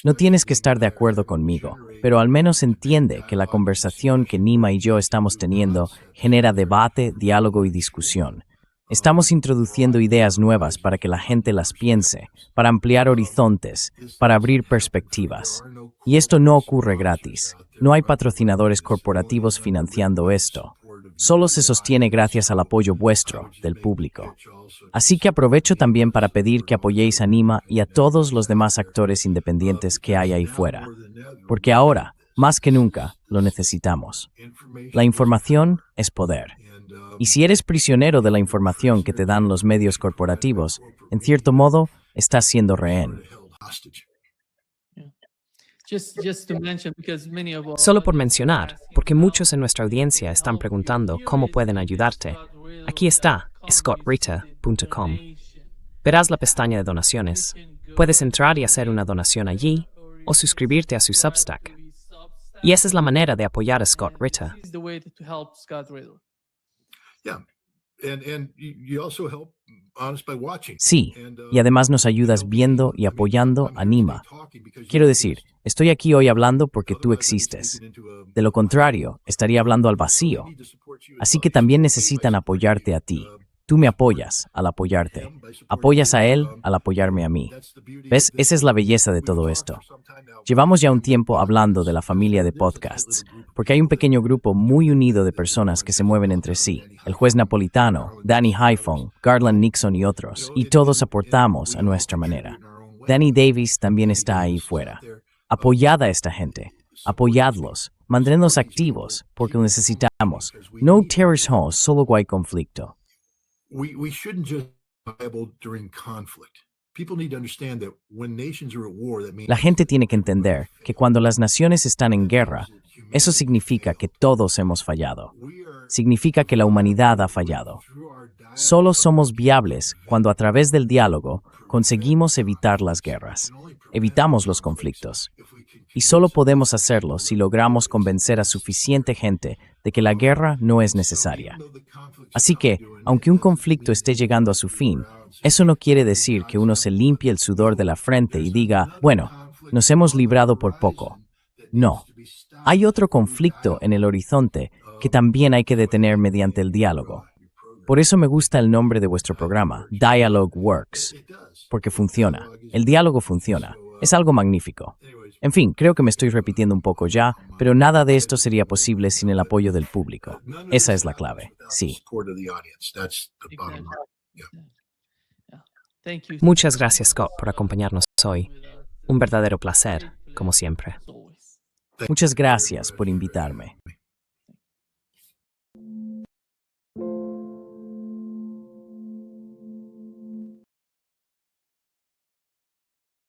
No tienes que estar de acuerdo conmigo, pero al menos entiende que la conversación que Nima y yo estamos teniendo genera debate, diálogo y discusión. Estamos introduciendo ideas nuevas para que la gente las piense, para ampliar horizontes, para abrir perspectivas. Y esto no ocurre gratis. No hay patrocinadores corporativos financiando esto. Solo se sostiene gracias al apoyo vuestro, del público. Así que aprovecho también para pedir que apoyéis a Nima y a todos los demás actores independientes que hay ahí fuera. Porque ahora, más que nunca, lo necesitamos. La información es poder. Y si eres prisionero de la información que te dan los medios corporativos, en cierto modo, estás siendo rehén. Solo por mencionar, porque muchos en nuestra audiencia están preguntando cómo pueden ayudarte. Aquí está, scottritter.com. Verás la pestaña de donaciones. Puedes entrar y hacer una donación allí, o suscribirte a su Substack. Y esa es la manera de apoyar a Scott Ritter. Sí, y además nos ayudas viendo y apoyando a Nima. Quiero decir, estoy aquí hoy hablando porque tú existes. De lo contrario, estaría hablando al vacío. Así que también necesitan apoyarte a ti. Tú me apoyas al apoyarte. Apoyas a él al apoyarme a mí. ¿Ves? Esa es la belleza de todo esto. Llevamos ya un tiempo hablando de la familia de podcasts, porque hay un pequeño grupo muy unido de personas que se mueven entre sí. El juez napolitano, Danny Haiphong, Garland Nixon y otros. Y todos aportamos a nuestra manera. Danny Davis también está ahí fuera. Apoyad a esta gente. Apoyadlos. Manténlos activos, porque lo necesitamos. No terrorist home, solo hay conflicto. We shouldn't just be liable during conflict. People need to understand that when nations are at war, that means La gente tiene que entender que cuando las naciones están en guerra, eso significa que todos hemos fallado. Significa que la humanidad ha fallado. Solo somos viables cuando a través del diálogo conseguimos evitar las guerras, evitamos los conflictos. Y solo podemos hacerlo si logramos convencer a suficiente gente de que la guerra no es necesaria. Así que, aunque un conflicto esté llegando a su fin, eso no quiere decir que uno se limpie el sudor de la frente y diga, bueno, nos hemos librado por poco. No. Hay otro conflicto en el horizonte que también hay que detener mediante el diálogo. Por eso me gusta el nombre de vuestro programa, Dialogue Works, porque funciona. El diálogo funciona. Es algo magnífico. En fin, creo que me estoy repitiendo un poco ya, pero nada de esto sería posible sin el apoyo del público. Esa es la clave. Sí. Muchas gracias, Scott, por acompañarnos hoy. Un verdadero placer, como siempre. Muchas gracias por invitarme.